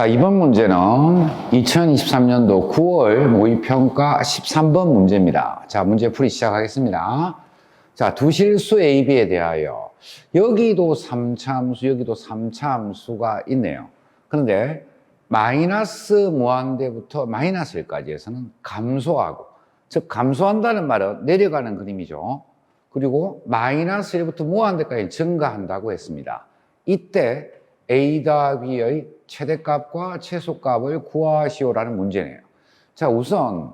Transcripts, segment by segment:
자, 이번 문제는 2023년도 9월 모의평가 13번 문제입니다. 자, 문제 풀이 시작하겠습니다. 자, 두 실수 A, B에 대하여 여기도 3차 함수, 여기도 3차 함수가 있네요. 그런데 마이너스 무한대부터 마이너스 1까지 해서는 감소하고, 즉 감소한다는 말은 내려가는 그림이죠. 그리고 마이너스 1부터 무한대까지 증가한다고 했습니다. 이때 A 더하기 B의 최대값과 최소값을 구하시오라는 문제네요. 자, 우선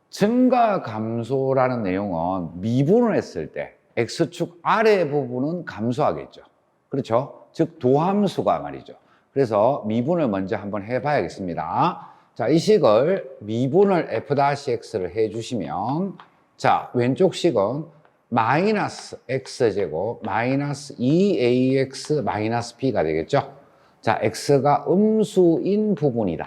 증가 감소라는 내용은 미분을 했을 때 X축 아래 부분은 감소하겠죠. 그렇죠? 즉 도함수가 말이죠. 그래서 미분을 먼저 한번 해봐야겠습니다. 자, 이 식을 미분을 F-X를 해주시면, 자, 왼쪽 식은 마이너스 X제곱 마이너스 2AX 마이너스 B가 되겠죠. 자, X가 음수인 부분이다.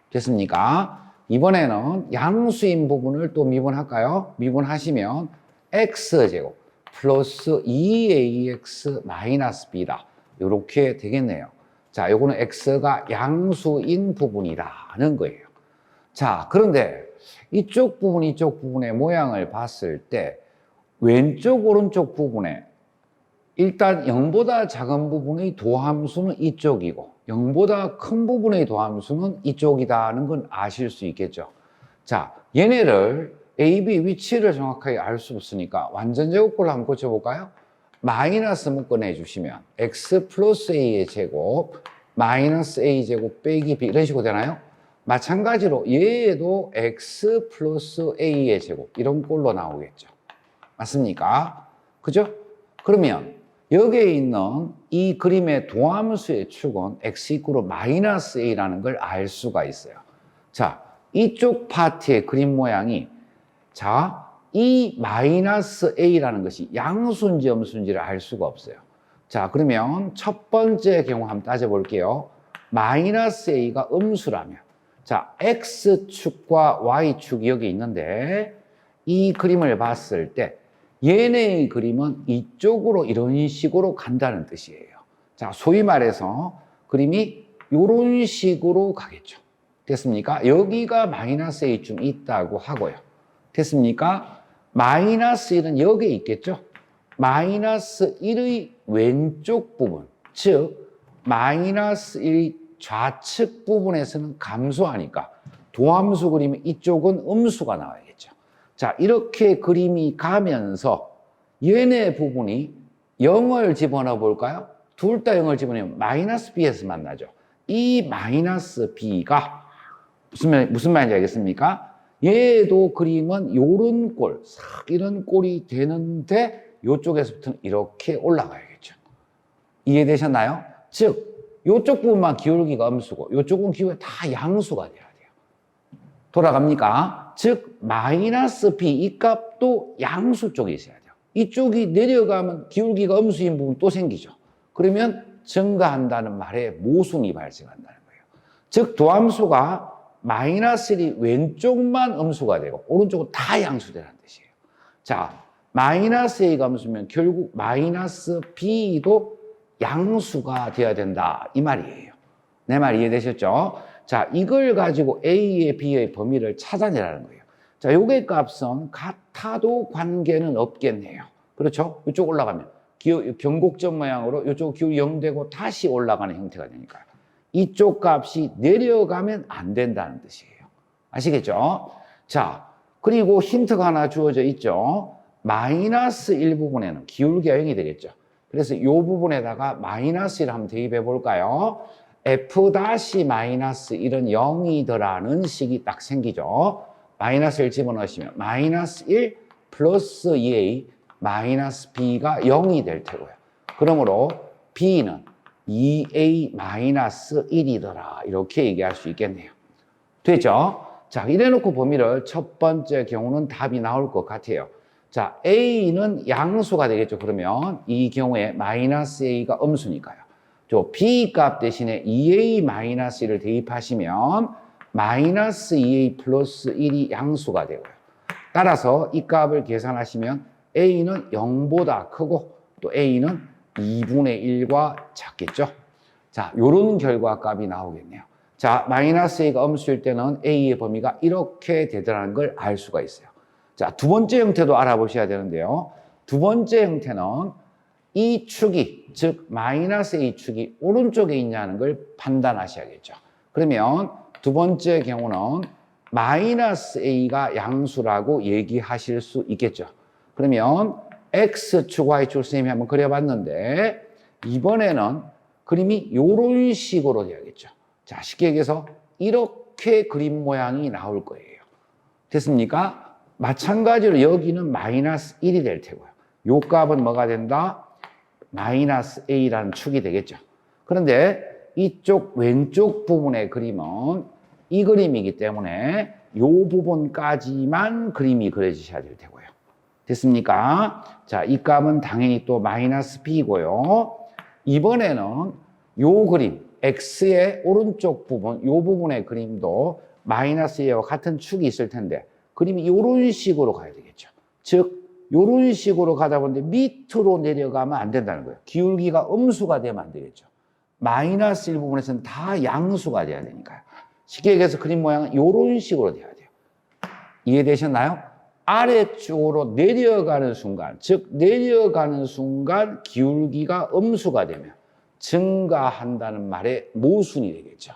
됐습니까? 이번에는 양수인 부분을 또 미분할까요? 미분하시면 X제곱 플러스 2AX 마이너스 B다. 이렇게 되겠네요. 자, 요거는 X가 양수인 부분이라는 거예요. 자, 그런데 이쪽 부분, 이쪽 부분의 모양을 봤을 때 왼쪽, 오른쪽 부분에 일단 0보다 작은 부분의 도함수는 이쪽이고 0보다 큰 부분의 도함수는 이쪽이다는 건 아실 수 있겠죠. 자, 얘네를 A, B 위치를 정확하게 알 수 없으니까 완전 제곱꼴로 한번 고쳐볼까요? 마이너스 묶어내 주시면 X 플러스 A의 제곱 마이너스 A 제곱 빼기 B 이런 식으로 되나요? 마찬가지로 얘도 X 플러스 A의 제곱 이런 꼴로 나오겠죠. 맞습니까? 그죠? 그러면 여기에 있는 이 그림의 도함수의 축은 x 이퀄 마이너스 a라는 걸 알 수가 있어요. 자, 이쪽 파트의 그림 모양이, 자, 이 마이너스 a라는 것이 양수인지 음수인지를 알 수가 없어요. 자, 그러면 첫 번째 경우 한번 따져볼게요. 마이너스 a가 음수라면, 자, x축과 y축이 여기 있는데 이 그림을 봤을 때 얘네의 그림은 이쪽으로 이런 식으로 간다는 뜻이에요. 자, 소위 말해서 그림이 이런 식으로 가겠죠. 됐습니까? 여기가 마이너스 A쯤 있다고 하고요. 됐습니까? 마이너스 1은 여기에 있겠죠? 마이너스 1의 왼쪽 부분, 즉 마이너스 1의 좌측 부분에서는 감소하니까 도함수 그림이 이쪽은 음수가 나와야겠죠. 자, 이렇게 그림이 가면서 얘네 부분이 0을 집어넣어 볼까요? 둘 다 0을 집어넣으면 마이너스 B에서 만나죠. 이 마이너스 B가 무슨 말인지 알겠습니까? 얘도 그림은 요런 꼴, 싹 이런 꼴이 되는데 요쪽에서부터는 이렇게 올라가야겠죠. 이해되셨나요? 즉, 요쪽 부분만 기울기가 음수고 요쪽은 기울기가 다 양수가 돼야 돼요. 돌아갑니까? 즉 마이너스 B 이 값도 양수 쪽에 있어야 돼요. 이쪽이 내려가면 기울기가 음수인 부분 또 생기죠. 그러면 증가한다는 말에 모순이 발생한다는 거예요. 즉 도함수가 마이너스 1이 왼쪽만 음수가 되고 오른쪽은 다 양수되라는 뜻이에요. 자, 마이너스 A가 음수면 결국 마이너스 B도 양수가 되어야 된다 이 말이에요. 내 말 이해되셨죠? 자, 이걸 가지고 A의 B의 범위를 찾아내라는 거예요. 자, 요게 값은 같아도 관계는 없겠네요. 그렇죠? 이쪽 올라가면 변곡점 모양으로 이쪽 기울이 0 되고 다시 올라가는 형태가 되니까요. 이쪽 값이 내려가면 안 된다는 뜻이에요. 아시겠죠? 자, 그리고 힌트가 하나 주어져 있죠. 마이너스 1 부분에는 기울기가 0이 되겠죠. 그래서 이 부분에다가 마이너스 1 한번 대입해 볼까요? F--1은 0이더라는 식이 딱 생기죠. 마이너스 1 집어넣으시면 마이너스 1 플러스 2a 마이너스 b가 0이 될 테고요. 그러므로 b는 2a 마이너스 1이더라. 이렇게 얘기할 수 있겠네요. 됐죠? 자, 이래놓고 범위를 첫 번째 경우는 답이 나올 것 같아요. 자, a는 양수가 되겠죠. 그러면 이 경우에 마이너스 a가 음수니까요. B 값 대신에 2a-1을 대입하시면 마이너스 2a 플러스 1이 양수가 되고요. 따라서 이 값을 계산하시면 a는 0보다 크고 또 a는 2분의 1과 작겠죠. 자, 요런 결과값이 나오겠네요. 자, 마이너스 a가 음수일 때는 a의 범위가 이렇게 되더라는 걸 알 수가 있어요. 자, 두 번째 형태도 알아보셔야 되는데요. 두 번째 형태는 이 축이, 즉 마이너스 a 축이 오른쪽에 있냐는 걸 판단하셔야겠죠. 그러면 두 번째 경우는 마이너스 a가 양수라고 얘기하실 수 있겠죠. 그러면 x축, y축 선생님이 한번 그려봤는데 이번에는 그림이 이런 식으로 돼야겠죠. 자, 쉽게 얘기해서 이렇게 그림 모양이 나올 거예요. 됐습니까? 마찬가지로 여기는 마이너스 1이 될 테고요. 요 값은 뭐가 된다? 마이너스 a라는 축이 되겠죠. 그런데 이쪽 왼쪽 부분의 그림은 이 그림이기 때문에 요 부분까지만 그림이 그려지셔야 될 테고요. 됐습니까? 자, 이 값은 당연히 또 마이너스 b고요. 이번에는 요 그림, x의 오른쪽 부분, 요 부분의 그림도 마이너스 a와 같은 축이 있을 텐데 그림이 이런 식으로 가야 되겠죠. 즉, 이런 식으로 가다 보는데 밑으로 내려가면 안 된다는 거예요. 기울기가 음수가 되면 안 되겠죠. 마이너스 1 부분에서는 다 양수가 돼야 되니까요. 쉽게 얘기해서 그림 모양은 이런 식으로 돼야 돼요. 이해되셨나요? 아래쪽으로 내려가는 순간, 즉 내려가는 순간 기울기가 음수가 되면 증가한다는 말의 모순이 되겠죠.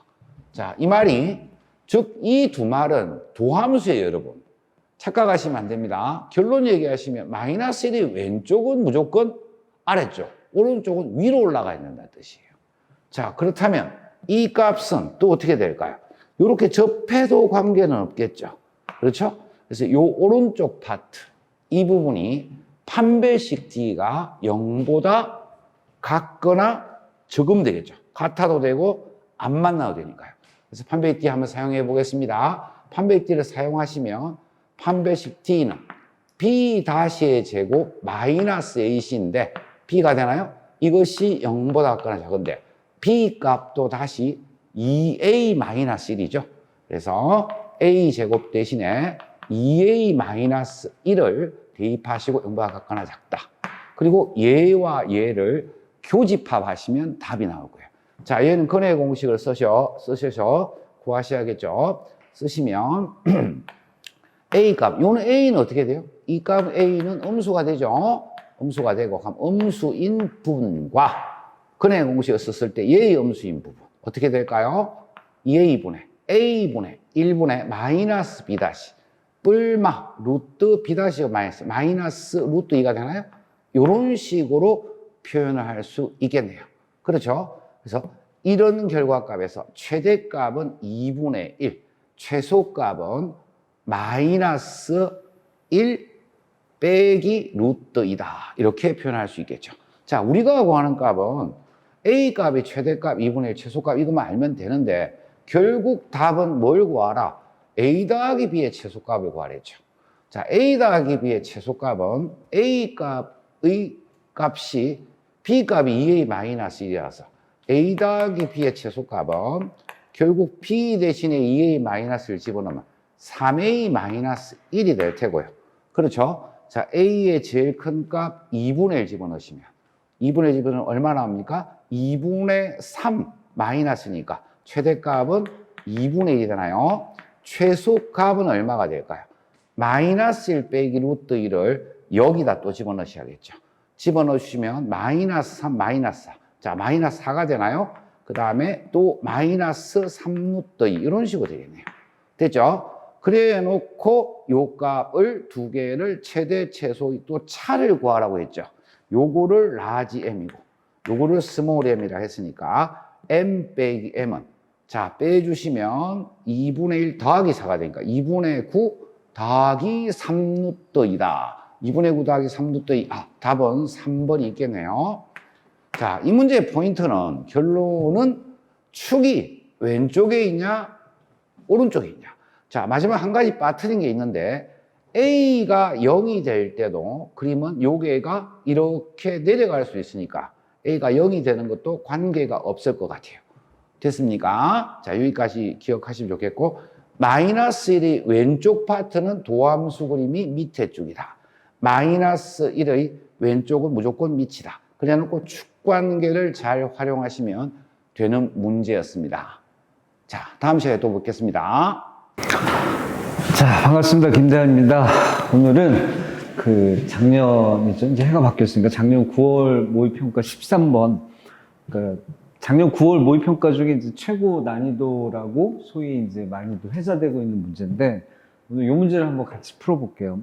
자, 이 말이, 즉 이 두 말은 도함수예요, 여러분. 착각하시면 안 됩니다. 결론 얘기하시면 마이너스 1이 왼쪽은 무조건 아래쪽, 오른쪽은 위로 올라가야 된다는 뜻이에요. 자, 그렇다면 이 값은 또 어떻게 될까요? 이렇게 접해도 관계는 없겠죠. 그렇죠? 그래서 이 오른쪽 파트, 이 부분이 판별식 d가 0보다 같거나 적으면 되겠죠. 같아도 되고 안 만나도 되니까요. 그래서 판별식 d 한번 사용해 보겠습니다. 판별식 d를 사용하시면 판별식 d는 b-의 제곱 마이너스 ac인데 b가 되나요? 이것이 0보다 같거나 작은데 b 값도 다시 2a-1이죠. 그래서 a 제곱 대신에 2a-1을 대입하시고 0보다 같거나 작다. 그리고 얘와 얘를 교집합하시면 답이 나올 거예요. 자, 얘는 근해 공식을 쓰셔서 구하셔야겠죠. 쓰시면 a 값, 요는 a는 어떻게 돼요? 이 값 a는 음수가 되죠. 음수가 되고, 그럼 음수인 부분과 근해 공식을 썼을 때 얘의 음수인 부분 어떻게 될까요? 2a분의 a분의 1분의 마이너스 b 다시 뿔마 루트 b 다시가 마이너스 루트 2가 되나요? 이런 식으로 표현을 할 수 있겠네요. 그렇죠? 그래서 이런 결과값에서 최대값은 2분의 1, 최소값은 마이너스 1 빼기 루트 2다. 이렇게 표현할 수 있겠죠. 자, 우리가 구하는 값은 A 값이 최대값 2분의 1, 최소값 이것만 알면 되는데 결국 답은 뭘 구하라? A 더하기 B의 최소값을 구하랬죠. 자, A 더하기 B의 최소값은 A 값의 값이 B 값이 2A-1이라서 A 더하기 B의 최소값은 결국 B 대신에 2A-를 집어넣으면 3A-1이 될 테고요. 그렇죠? 자, A의 제일 큰 값 2분의 1 집어넣으시면 2분의 1 집어넣으면 얼마 나옵니까? 2분의 3 마이너스니까 최대값은 2분의 1이 되나요? 최소값은 얼마가 될까요? 마이너스 1 빼기 루트 1을 여기다 또 집어넣으셔야겠죠. 집어넣으시면 마이너스 3, 마이너스 4. 자, 마이너스 4가 되나요? 그 다음에 또 마이너스 3 루트 2 이런 식으로 되겠네요. 됐죠? 그래 놓고 요 값을 두 개를 최대, 최소 또 차를 구하라고 했죠. 요거를 라지 m이고 요거를 스몰 m이라 했으니까 m 빼기 m은 자 빼주시면 2분의 1 더하기 4가 되니까 2분의 9 더하기 3 루트 2다. 2분의 9 더하기 3 루트 2. 아, 답은 3번이 있겠네요. 자, 이 문제의 포인트는 결론은 축이 왼쪽에 있냐 오른쪽에 있냐. 자, 마지막 한 가지 빠뜨린 게 있는데 A가 0이 될 때도 그림은 요게가 이렇게 내려갈 수 있으니까 A가 0이 되는 것도 관계가 없을 것 같아요. 됐습니까? 자, 여기까지 기억하시면 좋겠고 마이너스 1의 왼쪽 파트는 도함수 그림이 밑에 쪽이다. 마이너스 1의 왼쪽은 무조건 밑이다. 그래 놓고 축관계를 잘 활용하시면 되는 문제였습니다. 자, 다음 시간에 또 뵙겠습니다. 자, 반갑습니다. 김대한입니다. 오늘은 작년이죠. 이제 해가 바뀌었으니까 작년 9월 모의평가 13번. 그러니까 작년 9월 모의평가 중에 이제 최고 난이도라고 소위 이제 많이도 회자되고 있는 문제인데 오늘 이 문제를 한번 같이 풀어볼게요.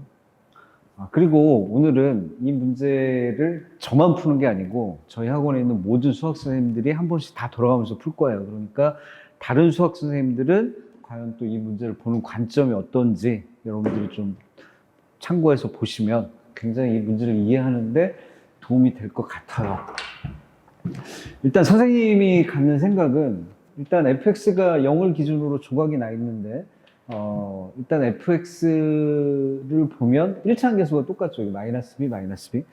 그리고 오늘은 이 문제를 저만 푸는 게 아니고 저희 학원에 있는 모든 수학 선생님들이 한 번씩 다 돌아가면서 풀 거예요. 그러니까 다른 수학 선생님들은 과연 또 이 문제를 보는 관점이 어떤지 여러분들이 좀 참고해서 보시면 굉장히 이 문제를 이해하는데 도움이 될 것 같아요. 일단 선생님이 갖는 생각은 일단 fx가 0을 기준으로 조각이 나 있는데 일단 fx를 보면 1차항계수가 똑같죠. 마이너스 b, 마이너스 b.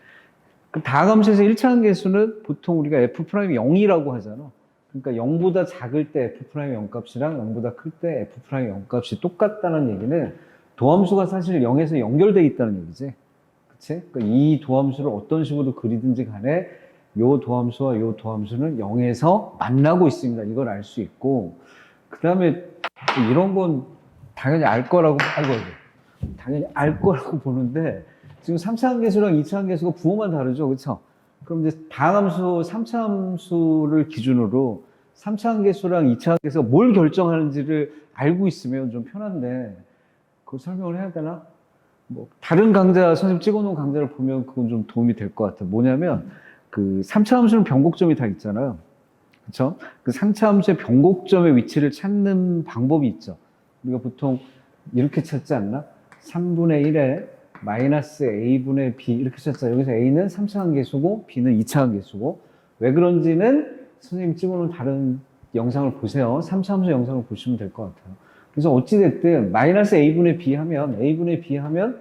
그 다항함수에서 1차항계수는 보통 우리가 f'이 0이라고 하잖아. 그러니까 0보다 작을 때 f'의 0값이랑 0보다 클 때 f'의 0값이 똑같다는 얘기는 도함수가 사실 0에서 연결되어 있다는 얘기지. 그치? 그러니까 이 도함수를 어떤 식으로 그리든지 간에 요 도함수와 요 도함수는 0에서 만나고 있습니다. 이걸 알 수 있고, 그 다음에 이런 건 당연히 알 거라고, 당연히 알 거라고 보는데, 지금 3차함계수랑 2차함계수가 부호만 다르죠. 그쵸? 그럼 이제 다항함수, 3차함수를 기준으로 3차함계수랑 2차함계수가 뭘 결정하는지를 알고 있으면 좀 편한데, 그걸 설명을 해야 되나? 뭐, 다른 강좌, 선생님 찍어놓은 강좌를 보면 그건 좀 도움이 될 것 같아요. 뭐냐면, 3차 함수는 변곡점이 다 있잖아요. 그쵸? 그 3차 함수의 변곡점의 위치를 찾는 방법이 있죠. 우리가 보통 이렇게 찾지 않나? 3분의 1에 마이너스 a분의 b 이렇게 찾잖아요. 여기서 a는 3차 함계수고 b는 2차 함계수고 왜 그런지는 선생님 찍어놓은 다른 영상을 보세요. 3차 함수 영상을 보시면 될 것 같아요. 그래서 어찌됐든 마이너스 a분의 b 하면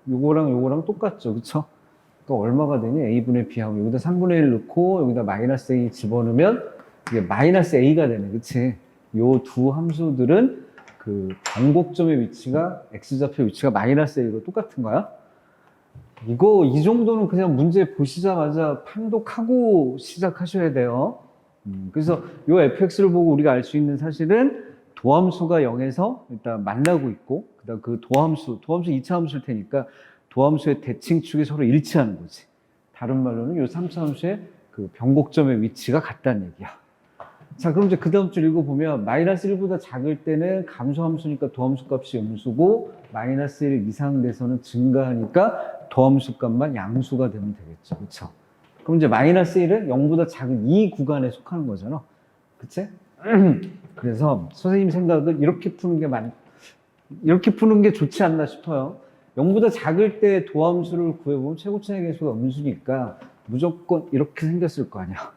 요거랑 똑같죠. 그쵸? 그러니까 얼마가 되니? a분의 b 하면 여기다 3분의 1 넣고 여기다 마이너스 a 집어넣으면 이게 마이너스 a가 되네. 그치? 요 두 함수들은 변곡점의 위치가 x좌표 위치가 마이너스 a로 똑같은 거야. 이 정도는 그냥 문제 보시자마자 판독하고 시작하셔야 돼요. 그래서 요 fx를 보고 우리가 알 수 있는 사실은 도함수가 0에서 일단 만나고 있고 그다음 그 도함수 2차 함수일 테니까 도함수의 대칭축이 서로 일치하는 거지. 다른 말로는 요 3차 함수의 변곡점의 위치가 같다는 얘기야. 자, 그럼 이제 그 다음 줄 읽어보면 마이너스 1보다 작을 때는 감소함수니까 도함수 값이 음수고 마이너스 1 이상 돼서는 증가하니까 도함수 값만 양수가 되면 되겠죠. 그쵸? 그럼 이제 마이너스 1은 0보다 작은 이 구간에 속하는 거잖아. 그치? 그래서 선생님 생각은 이렇게 푸는 게 좋지 않나 싶어요. 0보다 작을 때 도함수를 구해보면 최고차의 계수가 음수니까 무조건 이렇게 생겼을 거 아니야.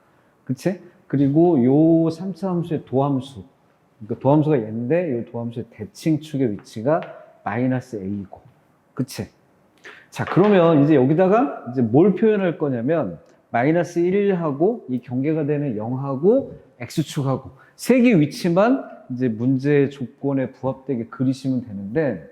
그치? 그리고 요 3차 함수의 도함수. 그러니까 도함수가 얘인데 요 도함수의 대칭축의 위치가 마이너스 a고. 그치? 자, 그러면 이제 여기다가 이제 뭘 표현할 거냐면 마이너스 1하고 이 경계가 되는 0하고 x축하고 세 개 위치만 이제 문제 조건에 부합되게 그리시면 되는데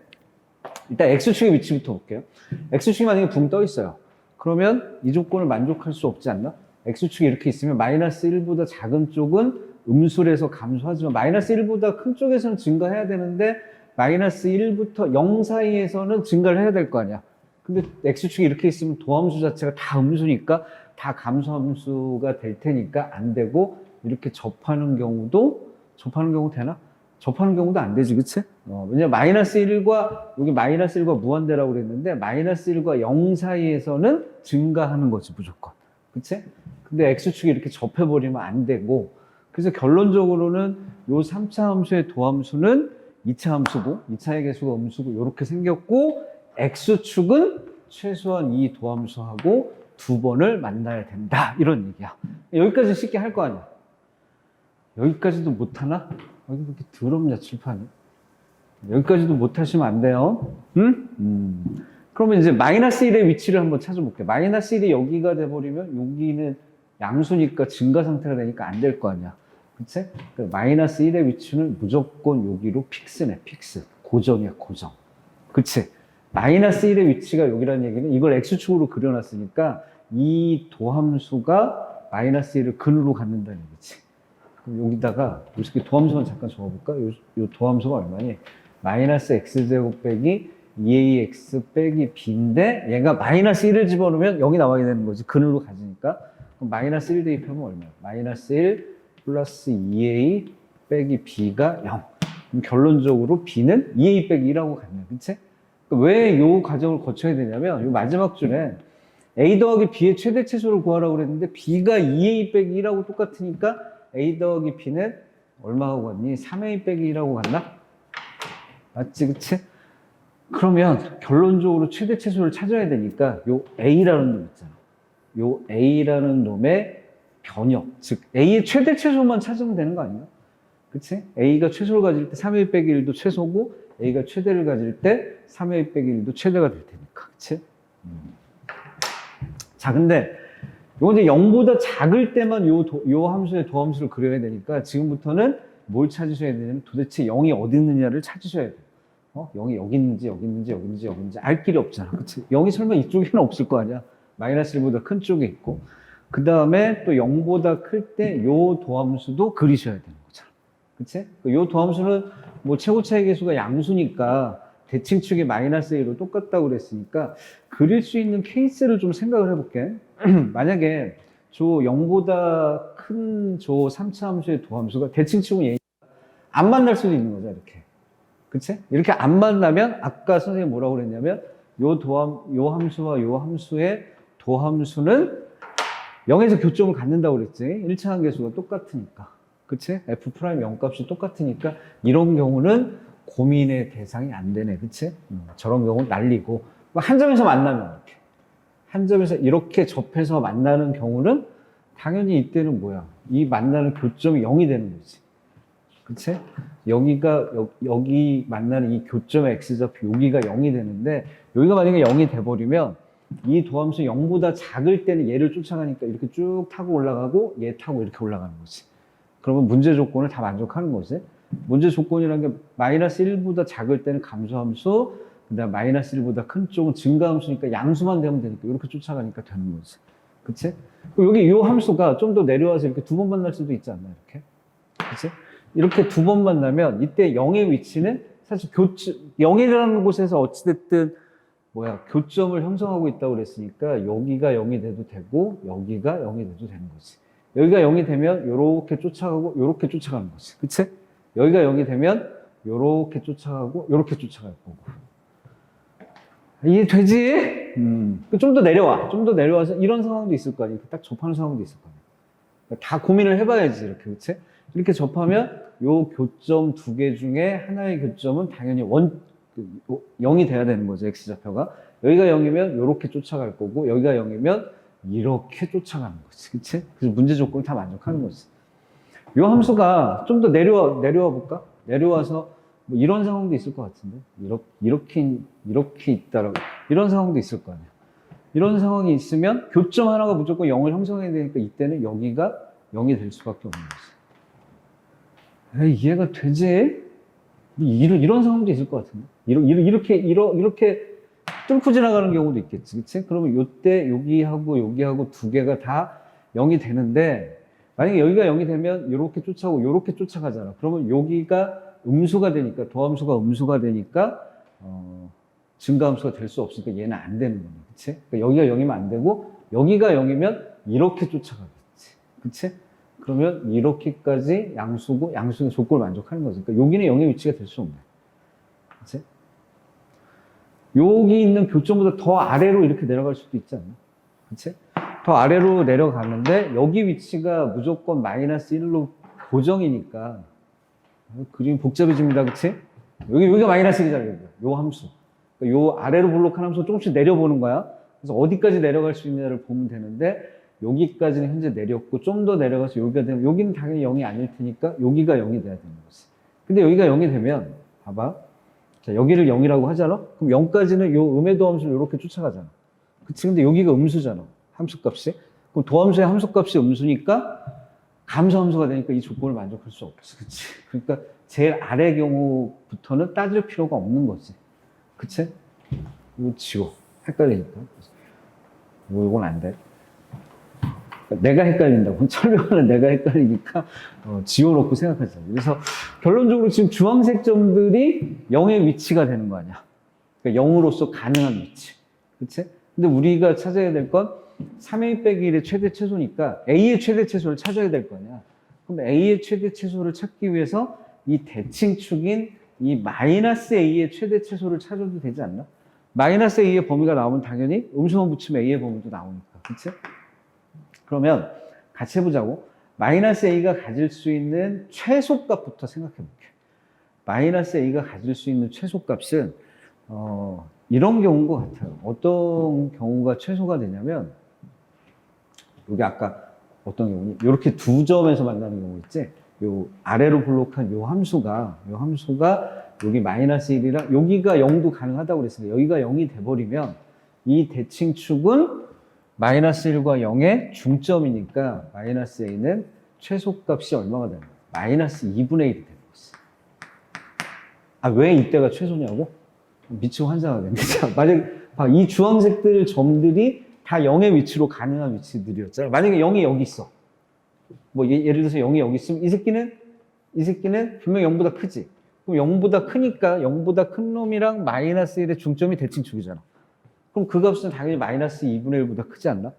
일단 x축의 위치부터 볼게요. x축이 만약에 붕 떠 있어요. 그러면 이 조건을 만족할 수 없지 않나? x축이 이렇게 있으면 마이너스 1보다 작은 쪽은 음수에서 감소하지만 마이너스 1보다 큰 쪽에서는 증가해야 되는데 마이너스 1부터 0 사이에서는 증가를 해야 될 거 아니야. 근데 x축이 이렇게 있으면 도함수 자체가 다 음수니까 다 감소함수가 될 테니까 안 되고 이렇게 접하는 경우도 되나? 접하는 경우도 안 되지, 그치? 왜냐면 마이너스 1과 여기 마이너스 1과 무한대라고 그랬는데 마이너스 1과 0 사이에서는 증가하는 거지, 무조건. 그치? 근데 x축이 이렇게 접해버리면 안 되고 그래서 결론적으로는 요 3차 함수의 도함수는 2차 함수고 2차의 계수가 음수고 이렇게 생겼고 x축은 최소한 이 도함수하고 2번을 만나야 된다 이런 얘기야. 여기까지 쉽게 할 거 아니야. 여기까지도 못하나? 여기 그렇게 더럽냐 칠판이. 여기까지도 못하시면 안 돼요. 응? 그러면 이제 마이너스 1의 위치를 한번 찾아볼게요. 마이너스 1이 여기가 돼버리면 여기는 양수니까 증가 상태가 되니까 안 될 거 아니야. 그치? 마이너스 1의 위치는 무조건 여기로 픽스네, 픽스. 고정이야, 고정. 그치? 마이너스 1의 위치가 여기라는 얘기는 이걸 x축으로 그려놨으니까 이 도함수가 마이너스 1을 근으로 갖는다는 얘기지. 그럼 여기다가 이렇게 도함수만 잠깐 적어볼까? 요 도함수가 얼마니? 마이너스 x제곱 빼기 2ax 빼기 b인데 얘가 마이너스 1을 집어넣으면 0이 나와야 되는 거지. 근으로 가지니까. 그럼 마이너스 1 대입하면 얼마야? 마이너스 1 플러스 2a 빼기 b가 0. 그럼 결론적으로 b는 2a 빼기 1하고 같네. 그치? 왜 이 과정을 거쳐야 되냐면 이 마지막 줄에 a 더하기 b의 최대 최소를 구하라고 그랬는데 b가 2a 빼기 1하고 똑같으니까 a 더하기 b는 얼마하고 같니? 3a 빼기 1하고 같나? 맞지? 그치? 그러면 결론적으로 최대 최소를 찾아야 되니까 요 a라는 놈 있잖아. 요 a라는 놈의 변형, 즉 a의 최대 최소만 찾으면 되는 거 아닌가? 그치? a가 최소를 가질 때 3a 빼기 1도 최소고 a가 최대를 가질 때 3a 빼기 1도 최대가 될 테니까. 그치? 자, 근데 요거 이제 0보다 작을 때만 요 함수의 도함수를 그려야 되니까 지금부터는 뭘 찾으셔야 되냐면 도대체 0이 어디 있느냐를 찾으셔야 돼요. 0이 여기 있는지 여기 있는지 여기 있는지 여기 있는지 알 길이 없잖아. 그치? 0이 설마 이쪽에는 없을 거 아니야. 마이너스 1보다 큰 쪽에 있고 그 다음에 또 0보다 클 때 요 도함수도 그리셔야 되는 거잖아. 그치? 요 도함수는 뭐 최고차의 계수가 양수니까 대칭축이 마이너스 1로 똑같다고 그랬으니까 그릴 수 있는 케이스를 좀 생각을 해볼게. 만약에 저 0보다 큰 저 3차 함수의 도함수가 대칭축은 얘 안 만날 수도 있는 거죠. 이렇게. 그치? 이렇게 안 만나면 아까 선생님이 뭐라고 그랬냐면 요 함수와 요 함수의 도함수는 0에서 교점을 갖는다고 그랬지. 1차 한계수가 똑같으니까. 그치? f' 0 값이 똑같으니까 이런 경우는 고민의 대상이 안 되네. 그치? 저런 경우는 날리고. 한 점에서 만나면 이렇게. 한 점에서 이렇게 접해서 만나는 경우는 당연히 이때는 뭐야? 이 만나는 교점이 0이 되는 거지. 그치? 여기 만나는 이 교점의 x좌표 여기가 0이 되는데 여기가 만약에 0이 돼버리면 이 도함수 0보다 작을 때는 얘를 쫓아가니까 이렇게 쭉 타고 올라가고 얘 타고 이렇게 올라가는 거지. 그러면 문제 조건을 다 만족하는 거지. 문제 조건이라는 게 마이너스 1보다 작을 때는 감소함수, 그다음 마이너스 1보다 큰 쪽은 증가함수니까 양수만 되면 되니까 이렇게 쫓아가니까 되는 거지. 그치? 여기 이 함수가 좀 더 내려와서 이렇게 두 번 만날 수도 있지 않나, 이렇게? 그치? 이렇게 두 번 만나면 이때 0의 위치는 사실 0이라는 곳에서 어찌됐든 교점을 형성하고 있다고 그랬으니까 여기가 0이 돼도 되고 여기가 0이 돼도 되는 거지. 여기가 0이 되면 요렇게 쫓아가고 요렇게 쫓아가는 거지. 그치? 여기가 0이 되면 요렇게 쫓아가고 요렇게 쫓아갈 거고. 이해 되지? 좀 더 내려와. 좀 더 내려와서 이런 상황도 있을 거 아니야. 딱 접하는 상황도 있을 거 아니야. 다 고민을 해봐야지, 이렇게. 그치? 이렇게 접하면 요 교점 두 개 중에 하나의 교점은 당연히 0이 돼야 되는 거죠, x좌표가. 여기가 0이면 이렇게 쫓아갈 거고, 여기가 0이면 이렇게 쫓아가는 거지. 그치? 그래서 문제 조건을 다 만족하는 거지. 요 함수가 좀 더 내려와 볼까? 내려와서 뭐 이런 상황도 있을 것 같은데? 이렇게 있다라고. 이런 상황도 있을 거 아니야. 이런 상황이 있으면 교점 하나가 무조건 0을 형성해야 되니까 이때는 여기가 0이 될 수밖에 없는 거지. 에이, 이해가 되지? 이런 상황도 있을 것 같은데? 이렇게 뚫고 지나가는 경우도 있겠지. 그치? 그러면 요때 여기하고 두 개가 다 0이 되는데, 만약에 여기가 0이 되면 요렇게 쫓아오고 요렇게 쫓아가잖아. 그러면 여기가 음수가 되니까, 도함수가 음수가 되니까, 증가함수가 될 수 없으니까 얘는 안 되는 거야. 그치? 그러니까 여기가 0이면 안 되고, 여기가 0이면 이렇게 쫓아가겠지. 그치? 그러면 이렇게까지 양수고, 양수의 조건을 만족하는 거지. 그러니까 여기는 0의 위치가 될 수 없네. 그치? 여기 있는 교점보다 더 아래로 이렇게 내려갈 수도 있지 않나? 그치? 더 아래로 내려가는데, 여기 위치가 무조건 마이너스 1로 고정이니까, 그림이 복잡해집니다. 그치? 여기가 마이너스 1이잖아, 요 함수. 그러니까 요 아래로 블록한 함수 조금씩 내려보는 거야. 그래서 어디까지 내려갈 수 있냐를 보면 되는데, 여기까지는 현재 내렸고, 좀 더 내려가서 여기가 되면, 여기는 당연히 0이 아닐 테니까, 여기가 0이 돼야 되는 거지. 근데 여기가 0이 되면, 봐봐. 자, 여기를 0이라고 하잖아? 그럼 0까지는 요 음의 도함수를 이렇게 쫓아가잖아. 그치? 근데 여기가 음수잖아. 함수값이. 그럼 도함수의 함수값이 음수니까, 감소함수가 되니까 이 조건을 만족할 수 없어. 그치? 그러니까 제일 아래 경우부터는 따질 필요가 없는 거지. 그치? 이거 지워. 헷갈리니까. 이건 안 돼. 그러니까 내가 헷갈린다고. 설명하는 내가 헷갈리니까 지워놓고 생각하자. 그래서 결론적으로 지금 주황색 점들이 0의 위치가 되는 거 아니야. 그러니까 0으로서 가능한 위치. 그치? 근데 우리가 찾아야 될 건 3A 빼기 1의 최대 최소니까 A의 최대 최소를 찾아야 될 거 아니야. 그럼 A의 최대 최소를 찾기 위해서 이 대칭축인 이 마이너스 A의 최대 최소를 찾아도 되지 않나? 마이너스 A의 범위가 나오면 당연히 음수만 붙이면 A의 범위도 나오니까. 그치? 그러면 같이 해보자고. 마이너스 A가 가질 수 있는 최소값부터 생각해볼게. 마이너스 A가 가질 수 있는 최소값은 이런 경우인 것 같아요. 어떤 경우가 최소가 되냐면 여기 아까 어떤 경우니? 이렇게 두 점에서 만나는 경우 있지? 요 아래로 블록한 요 함수가 여기 마이너스 1이랑 여기가 0도 가능하다고 그랬으니까 여기가 0이 돼버리면 이 대칭축은 마이너스 1과 0의 중점이니까 마이너스 a는 최소값이 얼마가 되는 거야? 마이너스 2분의 1이 되는 거지. 아, 왜 이때가 최소냐고? 미치고 환장하겠네. 자, 만약 이 주황색들 점들이 다 0의 위치로 가능한 위치들이었잖아. 만약에 0이 여기 있어. 뭐 예를 들어서 0이 여기 있으면 이 새끼는 분명히 0보다 크지. 그럼 0보다 크니까 0보다 큰 놈이랑 마이너스 1의 중점이 대칭축이잖아. 그럼 그 값은 당연히 마이너스 2분의 1보다 크지 않나?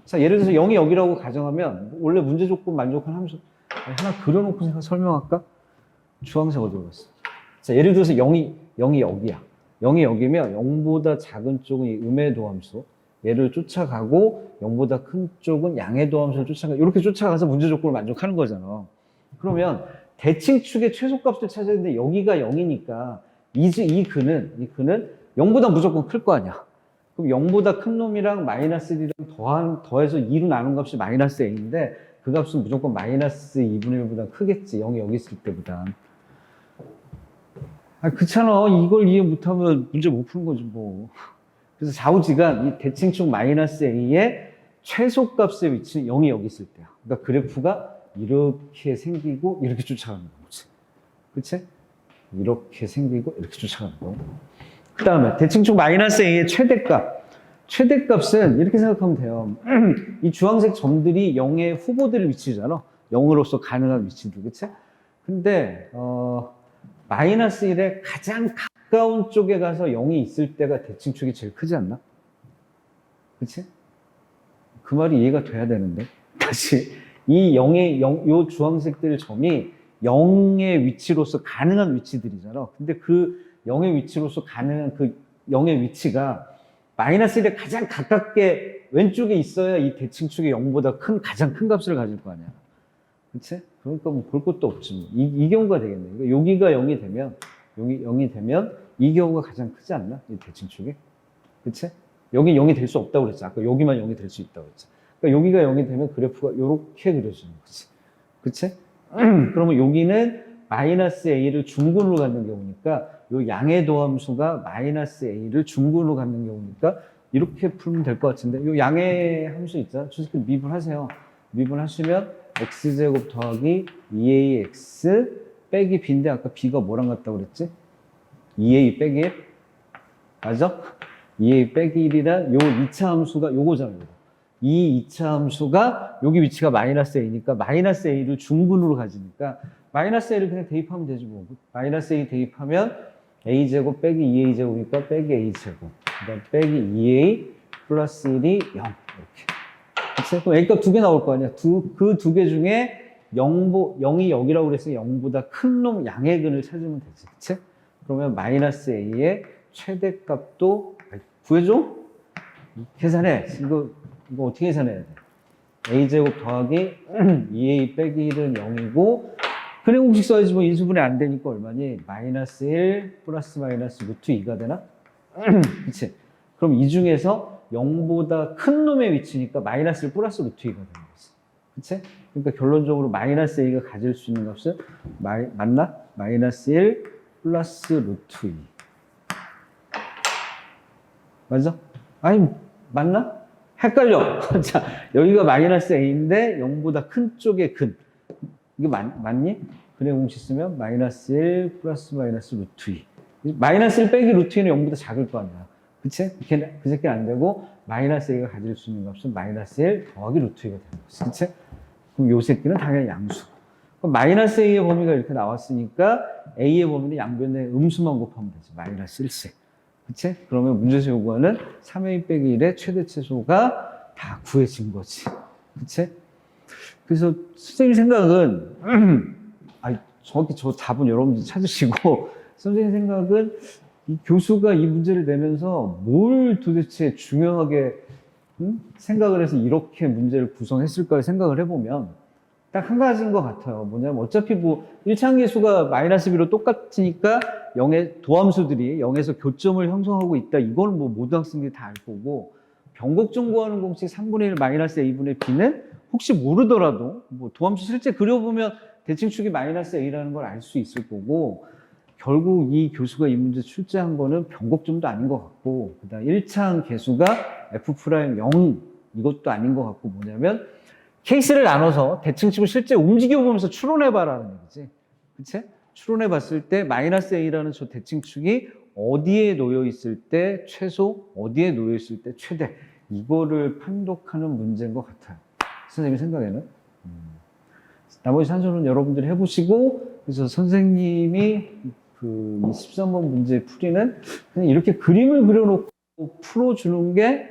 자, 예를 들어서 0이 여기라고 가정하면 원래 문제 조건 만족한 함수 하나 그려놓고 설명할까? 주황색 어디로 갔어? 자, 예를 들어서 0이 여기야. 0이 여기면 0보다 작은 쪽은 이 음의 도함수, 얘를 쫓아가고 0보다 큰 쪽은 양의 도함수를 쫓아가. 이렇게 쫓아가서 문제 조건을 만족하는 거잖아. 그러면 대칭축의 최소값을 찾아야 되는데 여기가 0이니까 이 근은 0보다 무조건 클 거 아니야. 그럼 0보다 큰 놈이랑 마이너스 1이랑 더해서 2로 나눈 값이 마이너스 a인데 그 값은 무조건 마이너스 2분의 1보다 크겠지. 0이 여기 있을 때보다. 아, 그렇잖아. 이걸 이해 못하면 문제 못 푸는 거지 뭐. 그래서 좌우지간 이 대칭축 마이너스 a의 최소값의 위치는 0이 여기 있을 때야. 그러니까 그래프가 이렇게 생기고 이렇게 쫓아가는 거지. 그치? 이렇게 생기고 이렇게 쫓아가는 거. 그 다음에 대칭축 마이너스 a의 최대값. 최대값은 이렇게 생각하면 돼요. 이 주황색 점들이 0의 후보들 위치잖아. 0으로서 가능한 위치들. 그치? 근데 마이너스 1의 가장 가까운 쪽에 가서 0이 있을 때가 대칭축이 제일 크지 않나? 그치? 그 말이 이해가 돼야 되는데. 다시. 요 주황색들 점이 0의 위치로서 가능한 위치들이잖아. 근데 그 0의 위치로서 가능한 그 0의 위치가 마이너스 1에 가장 가깝게 왼쪽에 있어야 이 대칭축이 0보다 가장 큰 값을 가질 거 아니야. 그치? 그러니까 뭐 볼 것도 없지. 뭐. 이 경우가 되겠네. 그러니까 여기가 0이 되면, 여기 0이 되면 이 경우가 가장 크지 않나? 이 대칭축이. 그치? 여기 0이 될 수 없다고 그랬지. 아까 여기만 0이 될 수 있다고 그랬지. 그러니까 여기가 0이 되면 그래프가 이렇게 그려지는 거지. 그치? 그러면 여기는 마이너스 a를 중근으로 갖는 경우니까 요 양의 도함수가 마이너스 a를 중근으로 갖는 경우니까 이렇게 풀면 될 것 같은데 요 양의 함수 있잖아. 주식들 미분하세요. 미분하시면 x제곱 더하기 2ax 빼기 b인데 아까 b가 뭐랑 같다고 그랬지? 2a 빼기 1? 맞아? 2a 빼기 1이란 요 2차 함수가 요거잖아. 요거. 이 2차 함수가 여기 위치가 마이너스 a니까 마이너스 a를 중근으로 가지니까 마이너스 a를 그냥 대입하면 되지 뭐. 마이너스 a 대입하면 a제곱 빼기 2a제곱이니까 빼기 a제곱 그다음 빼기 2a 플러스 1이 0 이렇게. 그치? 그럼 a값 2개 나올 거 아니야. 그 두 개 중에 0이 여기라고 그랬으니 0보다 큰 놈 양의 근을 찾으면 되지. 그치? 그러면 마이너스 a의 최대값도 구해줘? 계산해. 이거 어떻게 계산해야 돼? a제곱 더하기 2a 빼기 1은 0이고 근해 공식 써야지 뭐 인수분해 안 되니까 얼마니? 마이너스 1 플러스 마이너스 루트 2가 되나? 그치? 그럼 이 중에서 0보다 큰 놈의 위치니까 마이너스 1 플러스 루트 2가 되는 거지. 그치? 그러니까 결론적으로 마이너스 a가 가질 수 있는 값은 맞나? 마이너스 1 플러스 루트 2. 맞아? 아니, 맞나? 헷갈려. 자, 여기가 마이너스 a인데 0보다 큰 쪽의 근. 이게 맞니? 근해 공식 쓰면 마이너스 1 플러스 마이너스 루트 2. 마이너스 1 빼기 루트 2는 0보다 작을 거 아니야. 그치? 그 새끼는 안 되고 마이너스 A가 가질 수 있는 값은 마이너스 1 더하기 루트 2가 되는 거지. 그치? 그럼 요 새끼는 당연히 양수. 그럼 마이너스 A의 범위가 이렇게 나왔으니까 A의 범위는 양변에 음수만 곱하면 되지. 마이너스 1씩. 그치? 그러면 문제에서 요구하는 3A 빼기 1의 최대 최소가 다 구해진 거지. 그치? 그래서 선생님 생각은, 정확히 저 답은 여러분들 찾으시고, 선생님 생각은 이 교수가 이 문제를 내면서 뭘 도대체 중요하게 생각을 해서 이렇게 문제를 구성했을까를 생각을 해보면 딱 한 가지인 것 같아요. 뭐냐면 어차피 뭐 1차함계수가 마이너스 B로 똑같으니까 도함수들이 0에서 교점을 형성하고 있다. 이건 뭐 모든 학생들이 다 알 거고, 변곡점 구하는 공식 3분의 1 마이너스 A분의 B는 혹시 모르더라도 뭐 도함수 실제 그려보면 대칭축이 마이너스 A라는 걸 알 수 있을 거고, 결국 이 교수가 이 문제 출제한 거는 변곡점도 아닌 것 같고, 그 다음 1차항 계수가 F'0 이것도 아닌 것 같고, 뭐냐면 케이스를 나눠서 대칭축을 실제 움직여보면서 추론해봐라는 얘기지. 그치? 추론해봤을 때 마이너스 A라는 저 대칭축이 어디에 놓여 있을 때 최소, 어디에 놓여 있을 때 최대, 이거를 판독하는 문제인 것 같아요. 선생님 생각에는. 나머지 산수는 여러분들이 해보시고, 그래서 선생님이 그 13번 문제 풀이는 그냥 이렇게 그림을 그려놓고 풀어주는 게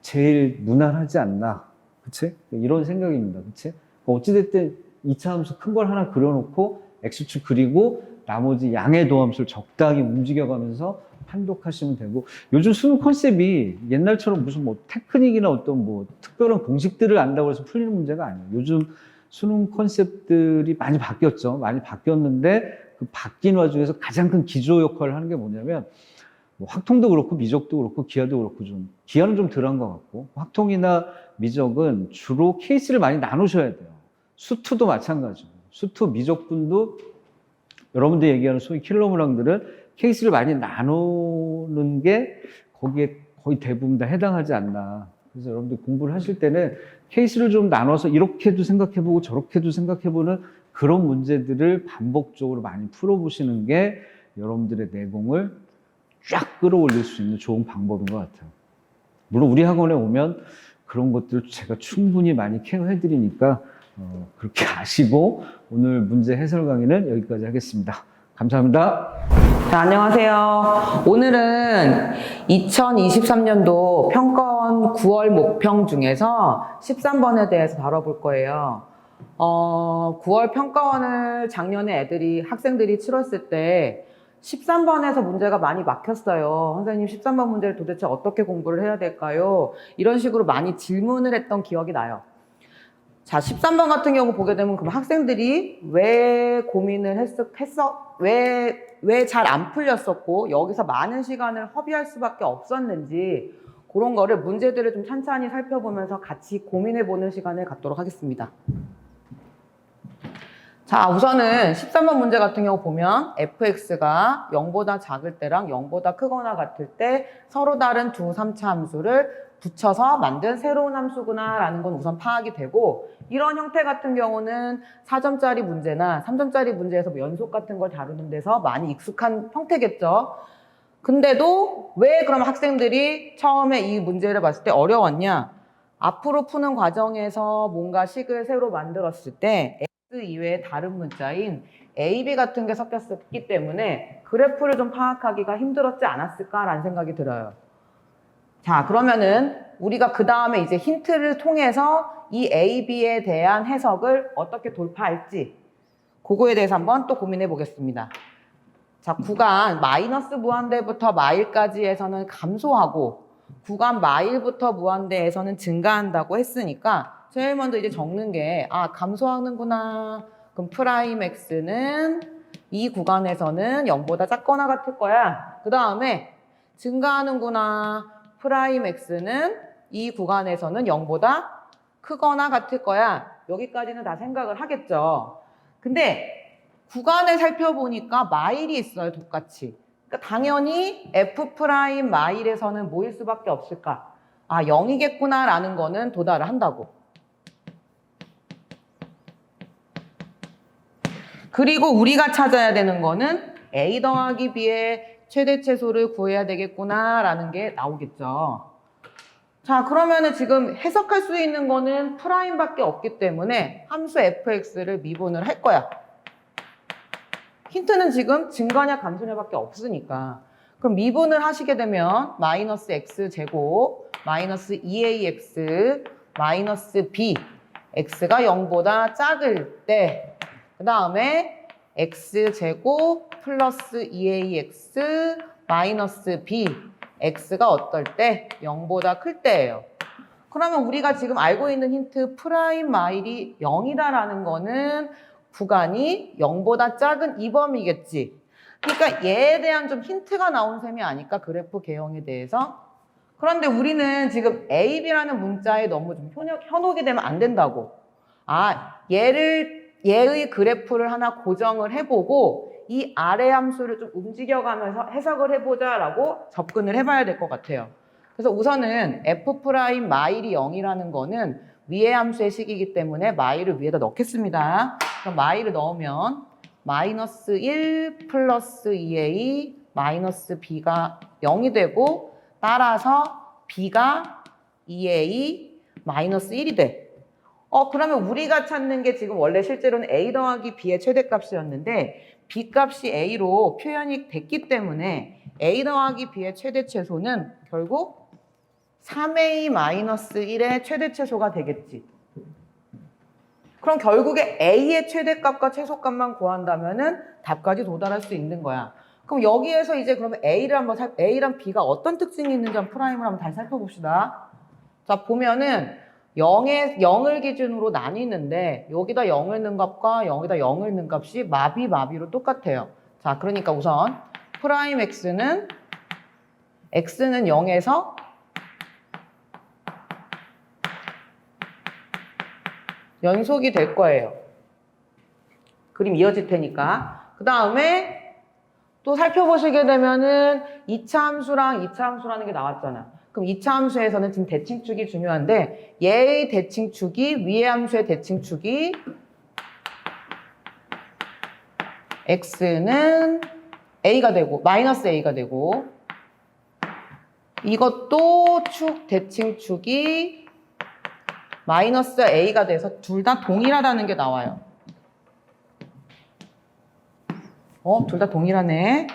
제일 무난하지 않나. 그치? 이런 생각입니다. 그치? 어찌됐든 2차 함수 큰 걸 하나 그려놓고 X축 그리고 나머지 양의 도함수를 적당히 움직여가면서 판독하시면 되고, 요즘 수능 컨셉이 옛날처럼 무슨 뭐 테크닉이나 어떤 뭐 특별한 공식들을 안다고 해서 풀리는 문제가 아니에요. 요즘 수능 컨셉들이 많이 바뀌었죠. 많이 바뀌었는데 그 바뀐 와중에서 가장 큰 기조 역할을 하는 게 뭐냐면, 뭐 확통도 그렇고 미적도 그렇고 기하도 그렇고, 좀 기하는 좀 덜한 것 같고, 확통이나 미적은 주로 케이스를 많이 나누셔야 돼요. 수투도 마찬가지고, 수투 미적분도 여러분들이 얘기하는 소위 킬러문항들은 케이스를 많이 나누는 게 거기에 거의 대부분 다 해당하지 않나. 그래서 여러분들 공부를 하실 때는 케이스를 좀 나눠서 이렇게도 생각해보고 저렇게도 생각해보는 그런 문제들을 반복적으로 많이 풀어보시는 게 여러분들의 내공을 쫙 끌어올릴 수 있는 좋은 방법인 것 같아요. 물론 우리 학원에 오면 그런 것들을 제가 충분히 많이 케어해드리니까 그렇게 아시고, 오늘 문제 해설 강의는 여기까지 하겠습니다. 감사합니다. 네, 안녕하세요. 오늘은 2023년도 평가원 9월 모평 중에서 13번에 대해서 다뤄볼 거예요. 9월 평가원을 작년에 학생들이 치렀을 때 13번에서 문제가 많이 막혔어요. 선생님 13번 문제를 도대체 어떻게 공부를 해야 될까요? 이런 식으로 많이 질문을 했던 기억이 나요. 자, 13번 같은 경우 보게 되면 그럼 학생들이 왜 고민을 왜 잘 안 풀렸었고 여기서 많은 시간을 허비할 수밖에 없었는지, 그런 거를 문제들을 좀 찬찬히 살펴보면서 같이 고민해보는 시간을 갖도록 하겠습니다. 자, 우선은 13번 문제 같은 경우 보면 fx가 0보다 작을 때랑 0보다 크거나 같을 때 서로 다른 두 3차 함수를 붙여서 만든 새로운 함수구나 라는 건 우선 파악이 되고, 이런 형태 같은 경우는 4점짜리 문제나 3점짜리 문제에서 뭐 연속 같은 걸 다루는 데서 많이 익숙한 형태겠죠. 근데도 왜 그럼 학생들이 처음에 이 문제를 봤을 때 어려웠냐? 앞으로 푸는 과정에서 뭔가 식을 새로 만들었을 때 X 이외의 다른 문자인 A, B 같은 게 섞였기 때문에 그래프를 좀 파악하기가 힘들었지 않았을까라는 생각이 들어요. 자, 그러면은 우리가 그 다음에 이제 힌트를 통해서 이 A, B에 대한 해석을 어떻게 돌파할지, 그거에 대해서 한번 또 고민해 보겠습니다. 자, 구간 마이너스 무한대부터 마일까지에서는 감소하고 구간 마일부터 무한대에서는 증가한다고 했으니까 제일 먼저 이제 적는 게, 감소하는구나. 그럼 프라임 X는 이 구간에서는 0보다 작거나 같을 거야. 그 다음에 증가하는구나. 프라임 X는 이 구간에서는 0보다 크거나 같을 거야. 여기까지는 다 생각을 하겠죠. 근데 구간을 살펴보니까 마일이 있어요, 똑같이. 그러니까 당연히 F 프라임 마일에서는 뭐일 수밖에 없을까? 0이겠구나라는 거는 도달을 한다고. 그리고 우리가 찾아야 되는 거는 A 더하기 B의 최대 최소를 구해야 되겠구나라는 게 나오겠죠. 자, 그러면은 지금 해석할 수 있는 거는 프라임밖에 없기 때문에 함수 fx를 미분을 할 거야. 힌트는 지금 증가냐 감소냐밖에 없으니까. 그럼 미분을 하시게 되면 마이너스 x제곱 마이너스 2ax 마이너스 b x가 0보다 작을 때 그 다음에 x제곱 플러스 2ax 마이너스 b x가 어떨 때? 0보다 클 때예요. 그러면 우리가 지금 알고 있는 힌트 프라임 마일이 0이다라는 거는 구간이 0보다 작은 이 범위겠지. 그러니까 얘에 대한 좀 힌트가 나온 셈이 아닐까, 그래프 개형에 대해서. 그런데 우리는 지금 A, B라는 문자에 너무 좀 현혹이 되면 안 된다고. 아, 얘의 그래프를 하나 고정을 해보고 이 아래 함수를 좀 움직여가면서 해석을 해보자라고 접근을 해봐야 될 것 같아요. 그래서 우선은 f 프라임 마일이 0이라는 거는 위의 함수의 식이기 때문에 마일을 위에다 넣겠습니다. 그럼 마일을 넣으면 마이너스 1 플러스 2a 마이너스 b가 0이 되고 따라서 b가 2a 마이너스 1이 돼. 그러면 우리가 찾는 게 지금 원래 실제로는 a 더하기 b의 최대값이었는데 b 값이 a로 표현이 됐기 때문에 a 더하기 b의 최대 최소는 결국 3a 마이너스 1의 최대 최소가 되겠지. 그럼 결국에 a의 최대값과 최소값만 구한다면은 답까지 도달할 수 있는 거야. 그럼 여기에서 이제 그러면 A랑 B가 어떤 특징이 있는지 한번 프라임을 한번 다시 살펴봅시다. 자, 보면은 0을 기준으로 나뉘는데 여기다 0을 넣은 값과 여기다 0을 넣은 값이 마비로 똑같아요. 자, 그러니까 우선 프라임 x는 0에서 연속이 될 거예요. 그림 이어질 테니까. 그 다음에 또 살펴보시게 되면은 2차 함수랑 2차 함수라는 게 나왔잖아. 그럼 2차 함수에서는 지금 대칭축이 중요한데 얘의 대칭축이 위의 함수의 대칭축이 x는 a가 되고 마이너스 a가 되고 이것도 대칭축이 마이너스 a가 돼서 둘 다 동일하다는 게 나와요. 둘 다 동일하네.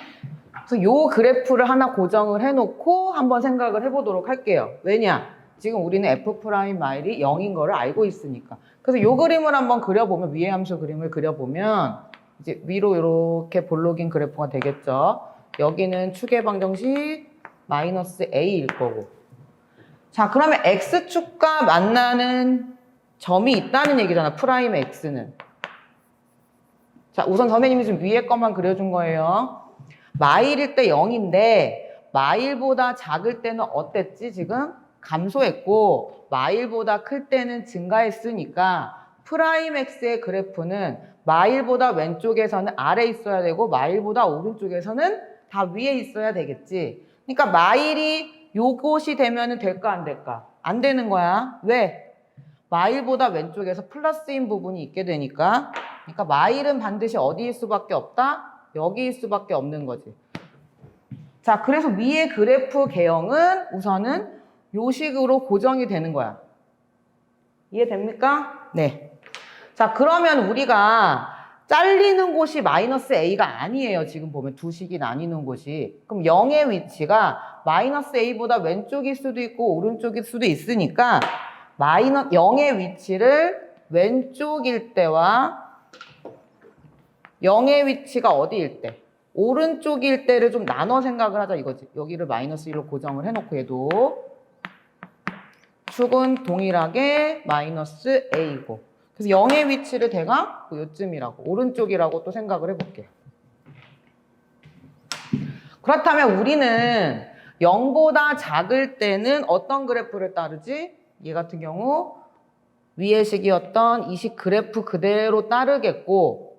그래서 요 그래프를 하나 고정을 해놓고 한번 생각을 해보도록 할게요. 왜냐? 지금 우리는 f 프라임 마일이 0인 거를 알고 있으니까. 그래서 요 그림을 한번 그려보면, 위의 함수 그림을 그려보면 이제 위로 이렇게 볼록인 그래프가 되겠죠. 여기는 축의 방정식 마이너스 a일 거고. 자, 그러면 x축과 만나는 점이 있다는 얘기잖아, 프라임 x는. 자, 우선 선생님이 지금 위에 것만 그려준 거예요. 마일일 때 0인데 마일보다 작을 때는 어땠지? 지금 감소했고 마일보다 클 때는 증가했으니까 프라임 x의 그래프는 마일보다 왼쪽에서는 아래에 있어야 되고 마일보다 오른쪽에서는 다 위에 있어야 되겠지. 그러니까 마일이 요것이 되면은 될까 안 될까? 안 되는 거야. 왜? 마일보다 왼쪽에서 플러스인 부분이 있게 되니까. 그러니까 마일은 반드시 어디일 수밖에 없다? 여기일 수밖에 없는 거지. 자, 그래서 위의 그래프 개형은 우선은 요 식으로 고정이 되는 거야. 이해됩니까? 네. 자, 그러면 우리가 잘리는 곳이 마이너스 a가 아니에요. 지금 보면 두 식이 나뉘는 곳이. 그럼 0의 위치가 마이너스 a보다 왼쪽일 수도 있고 오른쪽일 수도 있으니까 0의 위치를 왼쪽일 때와 0의 위치가 어디일 때? 오른쪽일 때를 좀 나눠 생각을 하자 이거지. 여기를 마이너스 1로 고정을 해놓고 얘도 축은 동일하게 마이너스 a고. 그래서 0의 위치를 대강 요쯤이라고, 오른쪽이라고 또 생각을 해볼게요. 그렇다면 우리는 0보다 작을 때는 어떤 그래프를 따르지? 얘 같은 경우 위의 식이었던 이 식 그래프 그대로 따르겠고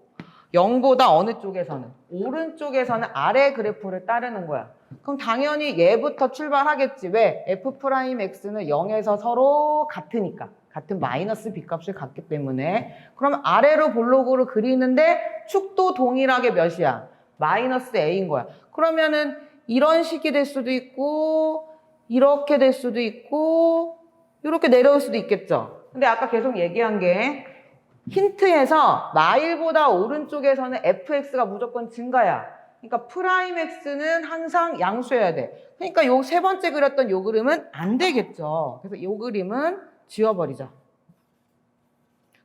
0보다 어느 쪽에서는? 오른쪽에서는 아래 그래프를 따르는 거야. 그럼 당연히 얘부터 출발하겠지. 왜? f'x는 0에서 서로 같으니까. 같은 마이너스 b값을 갖기 때문에. 그럼 아래로 볼록으로 그리는데 축도 동일하게 몇이야? 마이너스 a인 거야. 그러면은 이런 식이 될 수도 있고 이렇게 될 수도 있고 이렇게 내려올 수도 있겠죠. 근데 아까 계속 얘기한 게 힌트에서 마일보다 오른쪽에서는 fx가 무조건 증가야. 그러니까 프라임 x는 항상 양수여야 돼. 그러니까 요 세 번째 그렸던 요 그림은 안 되겠죠. 그래서 요 그림은 지워버리자.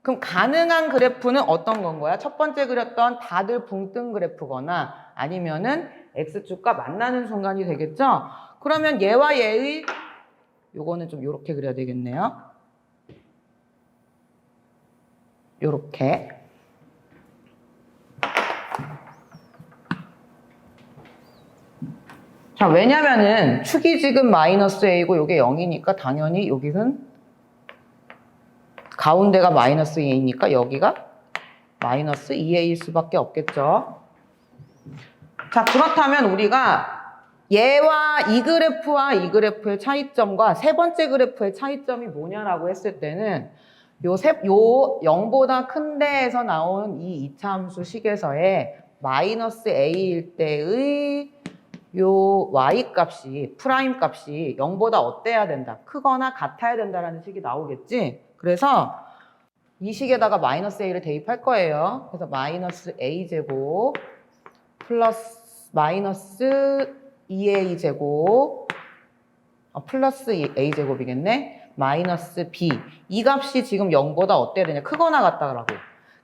그럼 가능한 그래프는 어떤 건 거야? 첫 번째 그렸던 다들 붕 뜬 그래프거나 아니면은 x축과 만나는 순간이 되겠죠? 그러면 얘와 얘의 요거는 좀 요렇게 그려야 되겠네요. 요렇게. 자, 왜냐면은 축이 지금 마이너스 a고 요게 0이니까 당연히 여기는 가운데가 마이너스 2이니까 여기가 마이너스 2a일 수밖에 없겠죠. 자, 그렇다면 우리가 얘와 이 그래프와 이 그래프의 차이점과 세 번째 그래프의 차이점이 뭐냐라고 했을 때는 요 0보다 큰 데에서 나온 이 이차함수 식에서의 마이너스 a일 때의 요 y 값이 프라임 값이 0보다 어때야 된다, 크거나 같아야 된다라는 식이 나오겠지. 그래서 이 식에다가 마이너스 a를 대입할 거예요. 그래서 마이너스 a제곱 플러스 마이너스 2a제곱 플러스 a제곱이겠네. 마이너스 b. 이 값이 지금 0보다 어때야 되냐, 크거나 같다라고.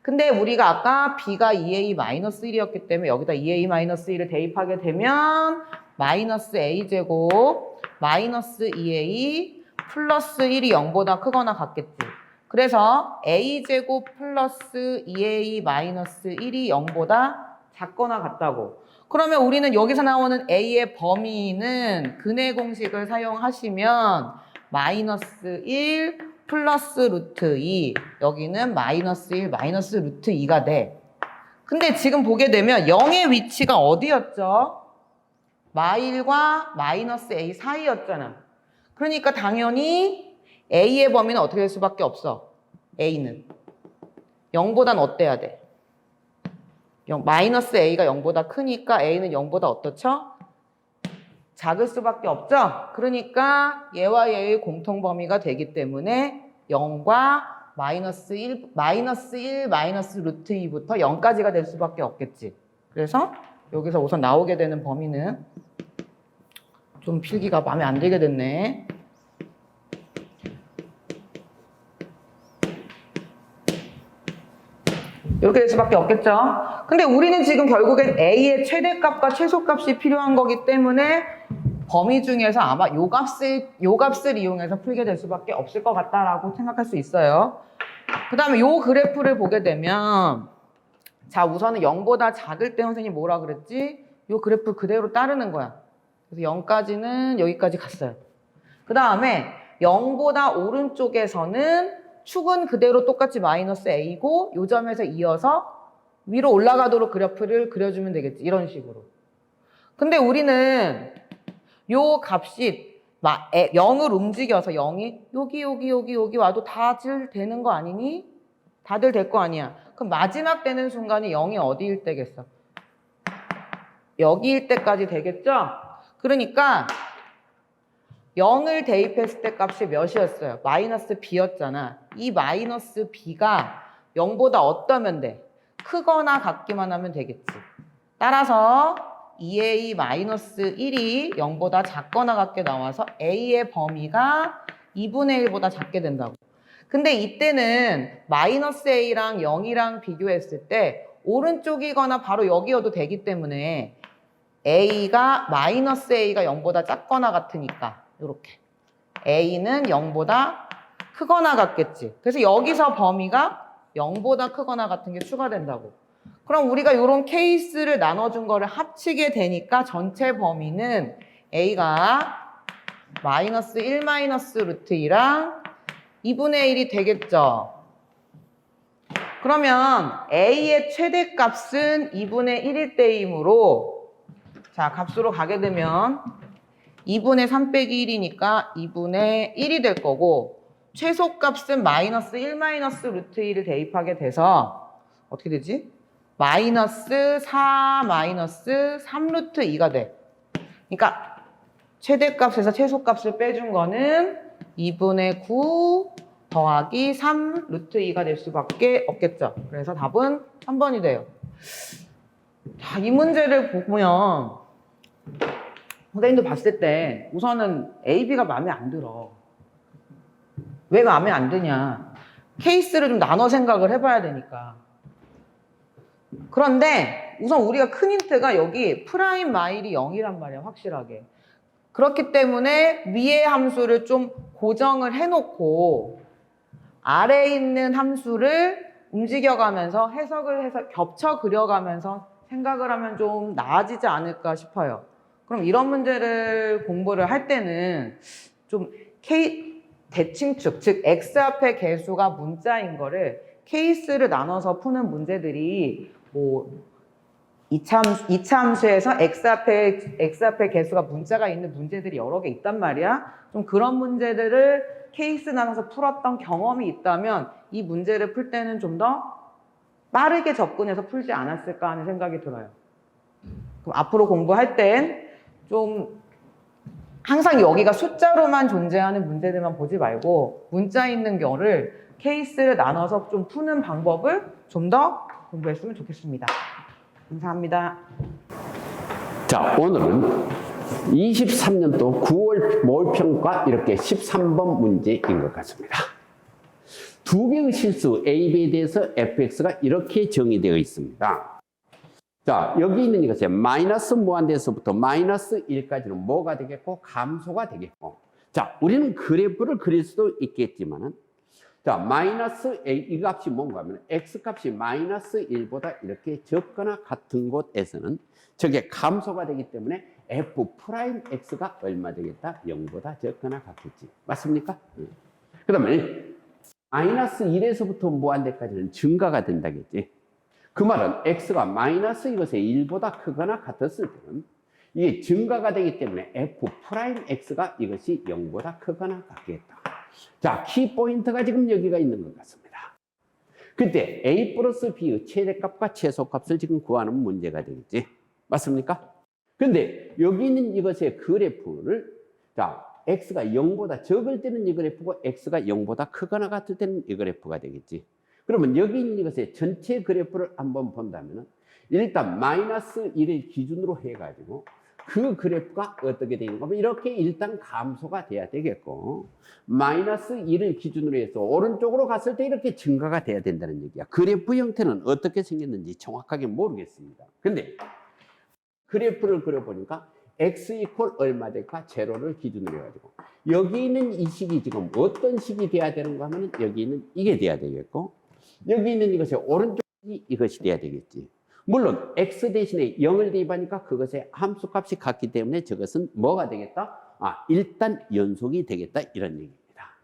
근데 우리가 아까 b가 2a-1이었기 때문에 여기다 2a-1을 대입하게 되면 마이너스 a제곱 마이너스 2a 플러스 1이 0보다 크거나 같겠지. 그래서 a제곱 플러스 2a-1이 0보다 작거나 같다고. 그러면 우리는 여기서 나오는 a의 범위는 근해 공식을 사용하시면 마이너스 1 플러스 루트 2, 여기는 마이너스 1 마이너스 루트 2가 돼. 근데 지금 보게 되면 0의 위치가 어디였죠? 마일과 마이너스 a 사이였잖아. 그러니까 당연히 a의 범위는 어떻게 될 수밖에 없어? a는 0보단 어때야 돼? 마이너스 a가 0보다 크니까 a는 0보다 어떻죠? 작을 수밖에 없죠? 그러니까 얘와 얘의 공통범위가 되기 때문에 0과 마이너스 1, 마이너스 루트 2부터 0까지가 될 수밖에 없겠지. 그래서 여기서 우선 나오게 되는 범위는 좀 필기가 마음에 안 들게 됐네. 이렇게 될 수밖에 없겠죠. 근데 우리는 지금 결국엔 a의 최대값과 최소값이 필요한 거기 때문에 범위 중에서 아마 요 값을 이용해서 풀게 될 수밖에 없을 것 같다라고 생각할 수 있어요. 그 다음에 요 그래프를 보게 되면, 자, 우선은 0보다 작을 때 선생님이 뭐라 그랬지? 요 그래프 그대로 따르는 거야. 그래서 0까지는 여기까지 갔어요. 그 다음에 0보다 오른쪽에서는 축은 그대로 똑같이 마이너스 a고 요 점에서 이어서 위로 올라가도록 그래프를 그려주면 되겠지. 이런 식으로. 근데 우리는 요 값이 0을 움직여서 0이 여기 와도 다들 되는 거 아니니? 다들 될 거 아니야. 그럼 마지막 되는 순간이 0이 어디일 때겠어? 여기일 때까지 되겠죠? 그러니까 0을 대입했을 때 값이 몇이었어요? 마이너스 b였잖아. 이 마이너스 b가 0보다 어떠면 돼? 크거나 같기만 하면 되겠지. 따라서 2a-1이 0보다 작거나 같게 나와서 a의 범위가 2분의 1보다 작게 된다고. 근데 이때는 마이너스 a랑 0이랑 비교했을 때 오른쪽이거나 바로 여기여도 되기 때문에 마이너스 a가 0보다 작거나 같으니까 이렇게 a는 0보다 크거나 같겠지. 그래서 여기서 범위가 0보다 크거나 같은 게 추가된다고. 그럼 우리가 이런 케이스를 나눠준 거를 합치게 되니까 전체 범위는 a가 마이너스 1 마이너스 루트 2랑 2분의 1이 되겠죠. 그러면 a의 최대값은 2분의 1일 때이므로, 자, 값으로 가게 되면 2분의 3 빼기 1이니까 2분의 1이 될 거고, 최소값은 마이너스 1 마이너스 루트 2를 대입하게 돼서 어떻게 되지? 마이너스 4 마이너스 3 루트 2가 돼. 그러니까 최대값에서 최소값을 빼준 거는 2분의 9 더하기 3 루트 2가 될 수밖에 없겠죠. 그래서 답은 3번이 돼요. 자, 이 문제를 보면 선생님도 봤을 때 우선은 A, B가 마음에 안 들어. 왜 마음에 안 드냐? 케이스를 좀 나눠 생각을 해봐야 되니까. 그런데 우선 우리가 큰 힌트가 여기 프라임 마일이 0이란 말이야, 확실하게. 그렇기 때문에 위의 함수를 좀 고정을 해놓고 아래에 있는 함수를 움직여가면서 해석을 해서 겹쳐 그려가면서 생각을 하면 좀 나아지지 않을까 싶어요. 그럼 이런 문제를 공부를 할 때는 좀 대칭축, 즉 x 앞에 개수가 문자인 거를 케이스를 나눠서 푸는 문제들이 뭐 이차함수에서 x 앞에 개수가 문자가 있는 문제들이 여러 개 있단 말이야. 좀 그런 문제들을 케이스 나눠서 풀었던 경험이 있다면 이 문제를 풀 때는 좀 더 빠르게 접근해서 풀지 않았을까 하는 생각이 들어요. 그럼 앞으로 공부할 땐 좀 항상 여기가 숫자로만 존재하는 문제들만 보지 말고 문자 있는 거를 케이스를 나눠서 좀 푸는 방법을 좀 더 공부했으면 좋겠습니다. 감사합니다. 자, 오늘은 23년도 9월 모의평가 이렇게 13번 문제인 것 같습니다. 두 개의 실수 A, B에 대해서 fx가 이렇게 정의되어 있습니다. 자, 여기 있는 이것이 마이너스 무한대에서부터 마이너스 1까지는 뭐가 되겠고 감소가 되겠고, 자, 우리는 그래프를 그릴 수도 있겠지만은, 자, 마이너스 A, 이 값이 뭔가 하면 x 값이 마이너스 1보다 이렇게 적거나 같은 곳에서는 저게 감소가 되기 때문에 f 프라임 x가 얼마 되겠다? 0보다 적거나 같겠지. 맞습니까? 그 다음에 마이너스 1에서부터 무한대까지는 증가가 된다겠지. 그 말은 x가 마이너스 이것에 1보다 크거나 같았을 때는 이게 증가가 되기 때문에 f 프라임 x가 이것이 0보다 크거나 같겠다. 자, 키포인트가 지금 여기가 있는 것 같습니다. 그때 a 플러스 b의 최대값과 최소값을 지금 구하는 문제가 되겠지. 맞습니까? 근데 여기 있는 이것의 그래프를, 자, x가 0보다 적을 때는 이 그래프고 x가 0보다 크거나 같을 때는 이 그래프가 되겠지. 그러면 여기 있는 이것의 전체 그래프를 한번 본다면 일단 마이너스 1을 기준으로 해가지고 그 그래프가 어떻게 되는 거면 이렇게 일단 감소가 돼야 되겠고, 마이너스 1을 기준으로 해서 오른쪽으로 갔을 때 이렇게 증가가 돼야 된다는 얘기야. 그래프 형태는 어떻게 생겼는지 정확하게 모르겠습니다. 근데 그래프를 그려보니까 x 이퀄 얼마 될까? 제로를 기준으로 해가지고 여기 있는 이 식이 지금 어떤 식이 돼야 되는가 하면 여기 있는 이게 돼야 되겠고, 여기 있는 이것이 오른쪽이 이것이 돼야 되겠지. 물론 x 대신에 0을 대입하니까 그것의 함수값이 같기 때문에 저것은 뭐가 되겠다? 일단 연속이 되겠다, 이런 얘기입니다.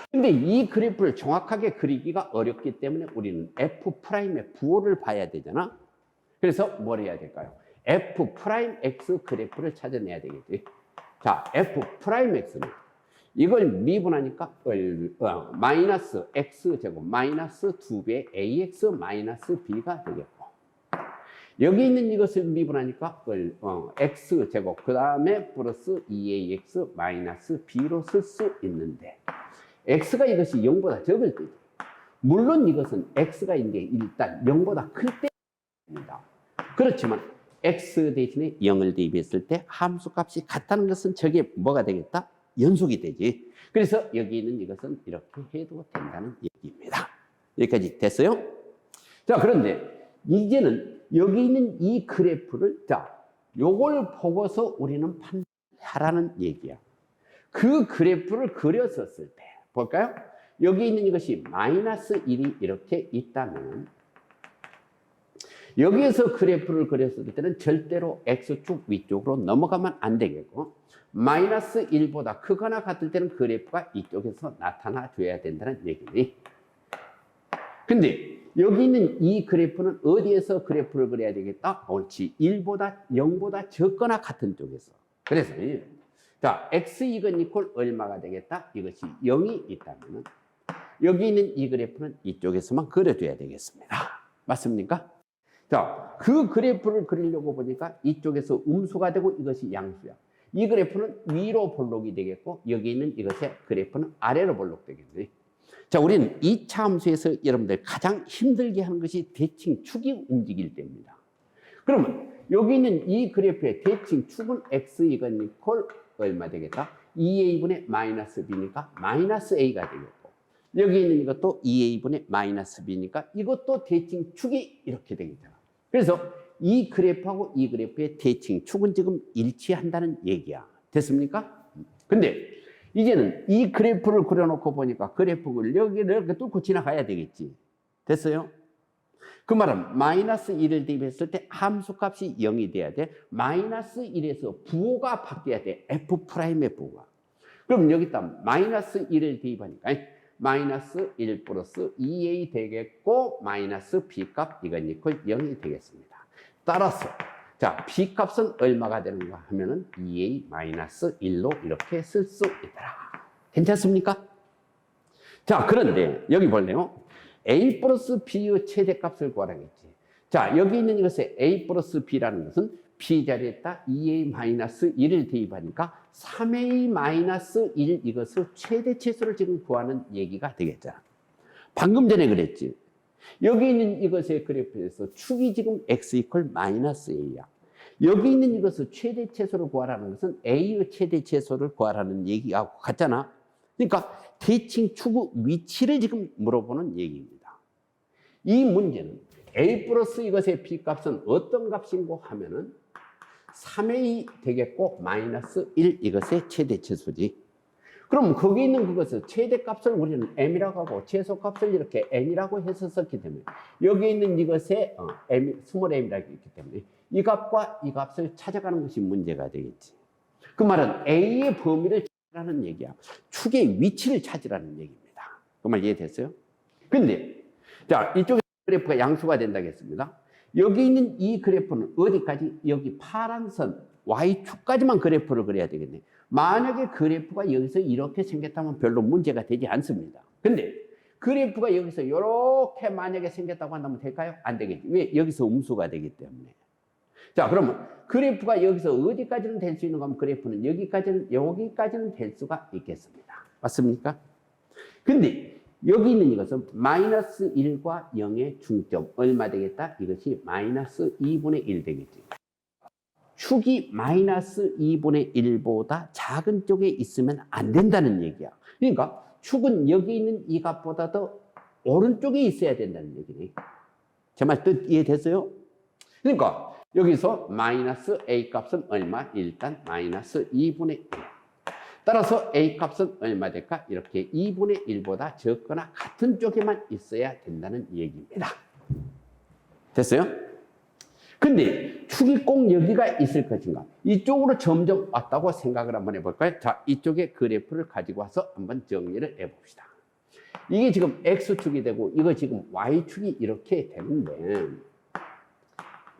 근데 이 그래프를 정확하게 그리기가 어렵기 때문에 우리는 f'의 부호를 봐야 되잖아. 그래서 뭘 해야 될까요? f'x 그래프를 찾아내야 되겠지. 자, f'x는 이걸 미분하니까 마이너스 x제곱 마이너스 2배 ax 마이너스 b가 되겠고, 여기 있는 이것을 미분하니까 x제곱 그 다음에 플러스 2ax 마이너스 b로 쓸 수 있는데, x가 이것이 0보다 적을 때죠. 물론 이것은 x가 있는 게 일단 0보다 클 때입니다. 그렇지만 x 대신에 0을 대입했을 때 함수값이 같다는 것은 저게 뭐가 되겠다? 연속이 되지. 그래서 여기 있는 이것은 이렇게 해도 된다는 얘기입니다. 여기까지 됐어요? 자, 그런데 이제는 여기 있는 이 그래프를, 자, 요걸 보고서 우리는 판단하라는 얘기야. 그 그래프를 그렸었을 때, 볼까요? 여기 있는 이것이 마이너스 1이 이렇게 있다면, 여기에서 그래프를 그렸을 때는 절대로 X축 위쪽으로 넘어가면 안 되겠고, 마이너스 1보다 크거나 같을 때는 그래프가 이쪽에서 나타나 줘야 된다는 얘기니. 근데 여기 있는 이 그래프는 어디에서 그래프를 그려야 되겠다? 옳지. 0보다 적거나 같은 쪽에서. 그래서 자, x 이건 이퀄 얼마가 되겠다? 이것이 0이 있다면 여기 있는 이 그래프는 이쪽에서만 그려줘야 되겠습니다. 맞습니까? 자, 그 그래프를 그리려고 보니까 이쪽에서 음수가 되고 이것이 양수야. 이 그래프는 위로 볼록이 되겠고 여기 있는 이것의 그래프는 아래로 볼록 되겠네. 자, 우리는 이 차함수에서 여러분들 가장 힘들게 하는 것이 대칭 축이 움직일 때입니다. 그러면 여기 있는 이 그래프의 대칭 축은 x 이건 이퀄 얼마 되겠다? 2a분의 마이너스 b니까 마이너스 a가 되겠고 여기 있는 이것도 2a분의 마이너스 b니까 이것도 대칭 축이 이렇게 되겠잖아. 그래서 이 그래프하고 이 그래프의 대칭 축은 지금 일치한다는 얘기야. 됐습니까? 근데 이제는 이 그래프를 그려놓고 보니까 그래프를 여기를 이렇게 뚫고 지나가야 되겠지. 됐어요? 그 말은 마이너스 1을 대입했을 때 함수값이 0이 돼야 돼. 마이너스 1에서 부호가 바뀌어야 돼. F'의 부호가. 그럼 여기다 마이너스 1을 대입하니까 마이너스 1 플러스 2a 되겠고 마이너스 b값 이건 이퀄 0이 되겠습니다. 따라서 자 b값은 얼마가 되는가 하면은 2a 마이너스 1로 이렇게 쓸 수 있더라. 괜찮습니까? 자 그런데 여기 볼래요? a 플러스 b의 최대값을 구하라겠지. 자 여기 있는 이것에 a 플러스 b라는 것은 b 자리에다 2a 마이너스 1을 대입하니까 3a 마이너스 1 이것을 최대 치수를 지금 구하는 얘기가 되겠잖아. 방금 전에 그랬지. 여기 있는 이것의 그래프에서 축이 지금 x 이퀄 마이너스 a야. 여기 있는 이것을 최대 최소를 구하라는 것은 a의 최대 최소를 구하라는 얘기하고 같잖아. 그러니까 대칭 축의 위치를 지금 물어보는 얘기입니다. 이 문제는 a 플러스 이것의 b 값은 어떤 값인고 하면은 3a 되겠고 마이너스 1 이것의 최대 최소지. 그럼 거기 있는 그것을 최대값을 우리는 m이라고 하고 최소값을 이렇게 n이라고 해서 썼기 때문에 여기 있는 이것의 스몰 m이라고 했기 때문에 이 값과 이 값을 찾아가는 것이 문제가 되겠지. 그 말은 a의 범위를 찾으라는 얘기야. 축의 위치를 찾으라는 얘기입니다. 그 말 이해됐어요? 근데 자 이쪽에 그래프가 양수가 된다고 했습니다. 여기 있는 이 그래프는 어디까지? 여기 파란 선 Y축까지만 그래프를 그려야 되겠네. 만약에 그래프가 여기서 이렇게 생겼다면 별로 문제가 되지 않습니다. 근데 그래프가 여기서 이렇게 만약에 생겼다고 한다면 될까요? 안 되겠지. 왜? 여기서 음수가 되기 때문에. 자, 그러면 그래프가 여기서 어디까지는 될 수 있는가 하면 그래프는 여기까지는 될 수가 있겠습니다. 맞습니까? 근데 여기 있는 이것은 마이너스 1과 0의 중점 얼마 되겠다? 이것이 마이너스 2분의 1 되겠지. 축이 마이너스 2분의 1보다 작은 쪽에 있으면 안 된다는 얘기야. 그러니까 축은 여기 있는 이 값보다 더 오른쪽에 있어야 된다는 얘기네. 제 말 뜻 이해됐어요? 그러니까 여기서 마이너스 a 값은 얼마? 일단 마이너스 2분의 1. 따라서 a 값은 얼마 될까? 이렇게 2분의 1보다 적거나 같은 쪽에만 있어야 된다는 얘기입니다. 됐어요? 근데 축이 꼭 여기가 있을 것인가? 이쪽으로 점점 왔다고 생각을 한번 해볼까요? 자, 이쪽에 그래프를 가지고 와서 한번 정리를 해봅시다. 이게 지금 x축이 되고 이거 지금 y축이 이렇게 되는데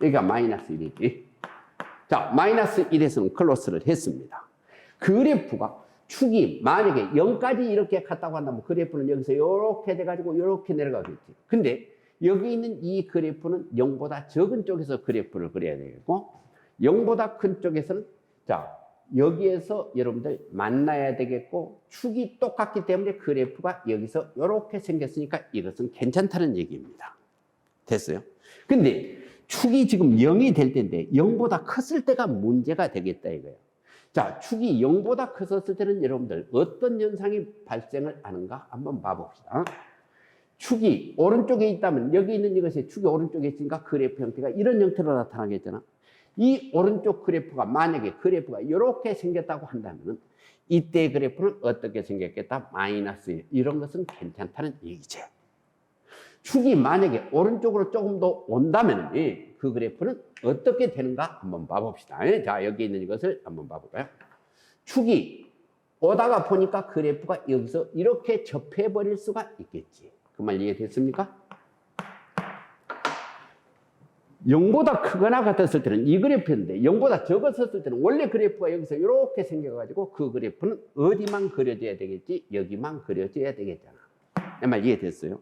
여기가 마이너스 1이지. 자, 마이너스 1에서는 클로스를 했습니다. 그래프가 축이 만약에 0까지 이렇게 갔다고 한다면 그래프는 여기서 이렇게 돼가지고 이렇게 내려가겠지. 근데 여기 있는 이 그래프는 0보다 적은 쪽에서 그래프를 그려야 되겠고 0보다 큰 쪽에서는 자 여기에서 여러분들 만나야 되겠고 축이 똑같기 때문에 그래프가 여기서 이렇게 생겼으니까 이것은 괜찮다는 얘기입니다. 됐어요? 근데 축이 지금 0이 될 텐데 0보다 컸을 때가 문제가 되겠다 이거예요. 자, 축이 0보다 컸을 때는 여러분들 어떤 현상이 발생을 하는가 한번 봐봅시다. 축이 오른쪽에 있다면 여기 있는 이것이 축이 오른쪽에 있으니까 그래프 형태가 이런 형태로 나타나겠잖아. 이 오른쪽 그래프가 만약에 그래프가 이렇게 생겼다고 한다면 이때 그래프는 어떻게 생겼겠다? 마이너스 1. 이런 것은 괜찮다는 얘기죠. 축이 만약에 오른쪽으로 조금 더 온다면 그 그래프는 어떻게 되는가 한번 봐봅시다. 자, 여기 있는 이것을 한번 봐볼까요? 축이 오다가 보니까 그래프가 여기서 이렇게 접해버릴 수가 있겠지. 그 말 이해됐습니까? 0보다 크거나 같았을 때는 이 그래프인데 0보다 적었을 때는 원래 그래프가 여기서 이렇게 생겨가지고 그 그래프는 어디만 그려져야 되겠지? 여기만 그려져야 되겠잖아. 내 말 이해됐어요?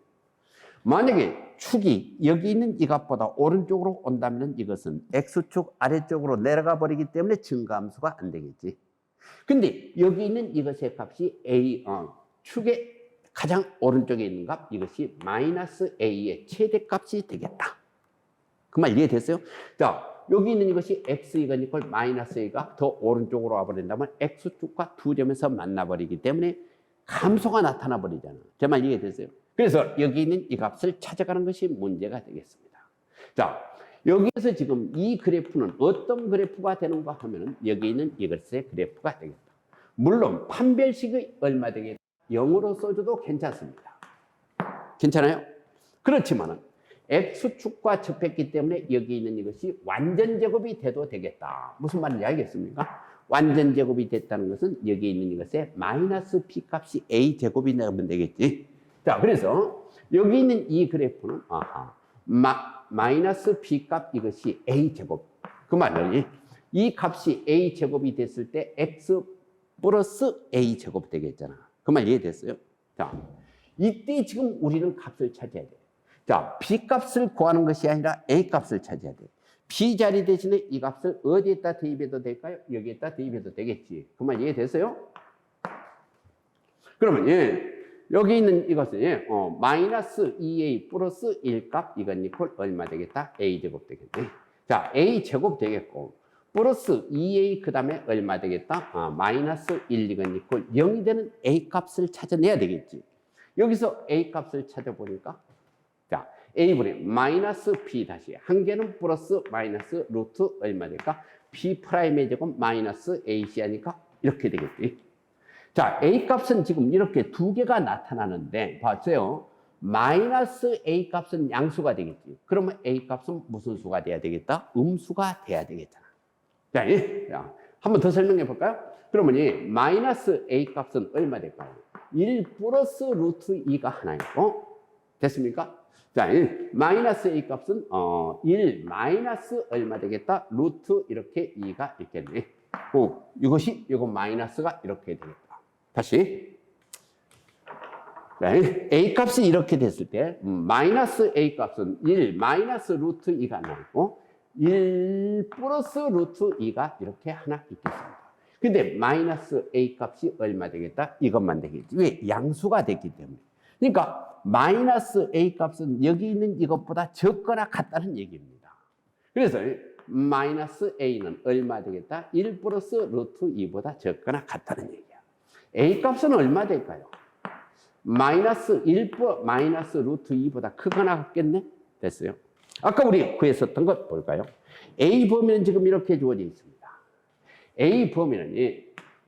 만약에 축이 여기 있는 이 값보다 오른쪽으로 온다면 이것은 X축 아래쪽으로 내려가 버리기 때문에 증가함수가 안 되겠지. 근데 여기 있는 이것의 값이 축의 가장 오른쪽에 있는 값, 이것이 마이너스 A의 최대값이 되겠다. 그 말 이해됐어요? 자, 여기 있는 이것이 X 이거니까 마이너스 A가 더 오른쪽으로 와버린다면 X축과 두 점에서 만나버리기 때문에 감소가 나타나 버리잖아. 제 말 이해됐어요? 그래서 여기 있는 이 값을 찾아가는 것이 문제가 되겠습니다. 자, 여기에서 지금 이 그래프는 어떤 그래프가 되는가 하면은 여기 있는 이것의 그래프가 되겠다. 물론 판별식이 얼마 되겠다. 0으로 써줘도 괜찮습니다. 괜찮아요? 그렇지만은 X축과 접했기 때문에 여기 있는 이것이 완전 제곱이 돼도 되겠다. 무슨 말인지 알겠습니까? 완전 제곱이 됐다는 것은 여기 있는 이것의 마이너스 B 값이 A 제곱이 나오면 되겠지. 자, 그래서 여기 있는 이 그래프는 마이너스 B 값 이것이 A 제곱. 그 말은 이 값이 A 제곱이 됐을 때 X 플러스 A 제곱 되겠잖아. 그 말 이해됐어요? 자, 이때 지금 우리는 값을 찾아야 돼. 자, B 값을 구하는 것이 아니라 A 값을 찾아야 돼. B 자리 대신에 이 값을 어디에다 대입해도 될까요? 여기에다 대입해도 되겠지. 그 말 이해됐어요? 그러면 여기 있는 이것은 마이너스 2A 플러스 1 값 이건 이퀄 얼마 되겠다? A 제곱 되겠네. 자, A 제곱 되겠고 플러스 2A 그 다음에 얼마 되겠다? 마이너스 1 이건 이퀄 0이 되는 A 값을 찾아내야 되겠지. 여기서 A 값을 찾아보니까 자, A분의 마이너스 B 다시 한 개는 플러스 마이너스 루트 얼마 될까? B 프라임의 제곱 마이너스 AC 하니까 이렇게 되겠지. 자, A 값은 지금 이렇게 두 개가 나타나는데 봤어요? 마이너스 A 값은 양수가 되겠지. 그러면 A 값은 무슨 수가 돼야 되겠다? 음수가 돼야 되겠잖아. 자, 한 번 더 설명해 볼까요? 그러면 이 마이너스 A 값은 얼마 될까요? 1 플러스 루트 2가 하나 있고 됐습니까? 자, 마이너스 A 값은 1 마이너스 얼마 되겠다? 루트 이렇게 2가 있겠네. 이거 마이너스가 이렇게 되겠다. 다시. 네, A 값이 이렇게 됐을 때 마이너스 A 값은 1 마이너스 루트 2가 나오고 1 플러스 루트 2가 이렇게 하나 있겠습니다. 근데 마이너스 A 값이 얼마 되겠다? 이것만 되겠지. 왜? 양수가 됐기 때문에. 그러니까 마이너스 A 값은 여기 있는 이것보다 적거나 같다는 얘기입니다. 그래서 마이너스 A는 얼마 되겠다? 1 플러스 루트 2보다 적거나 같다는 얘기야. A 값은 얼마 될까요? 마이너스 1 마이너스 루트 2보다 크거나 같겠네? 됐어요. 아까 우리 구했었던 것 볼까요? A 범위는 지금 이렇게 주어져 있습니다. A 범위는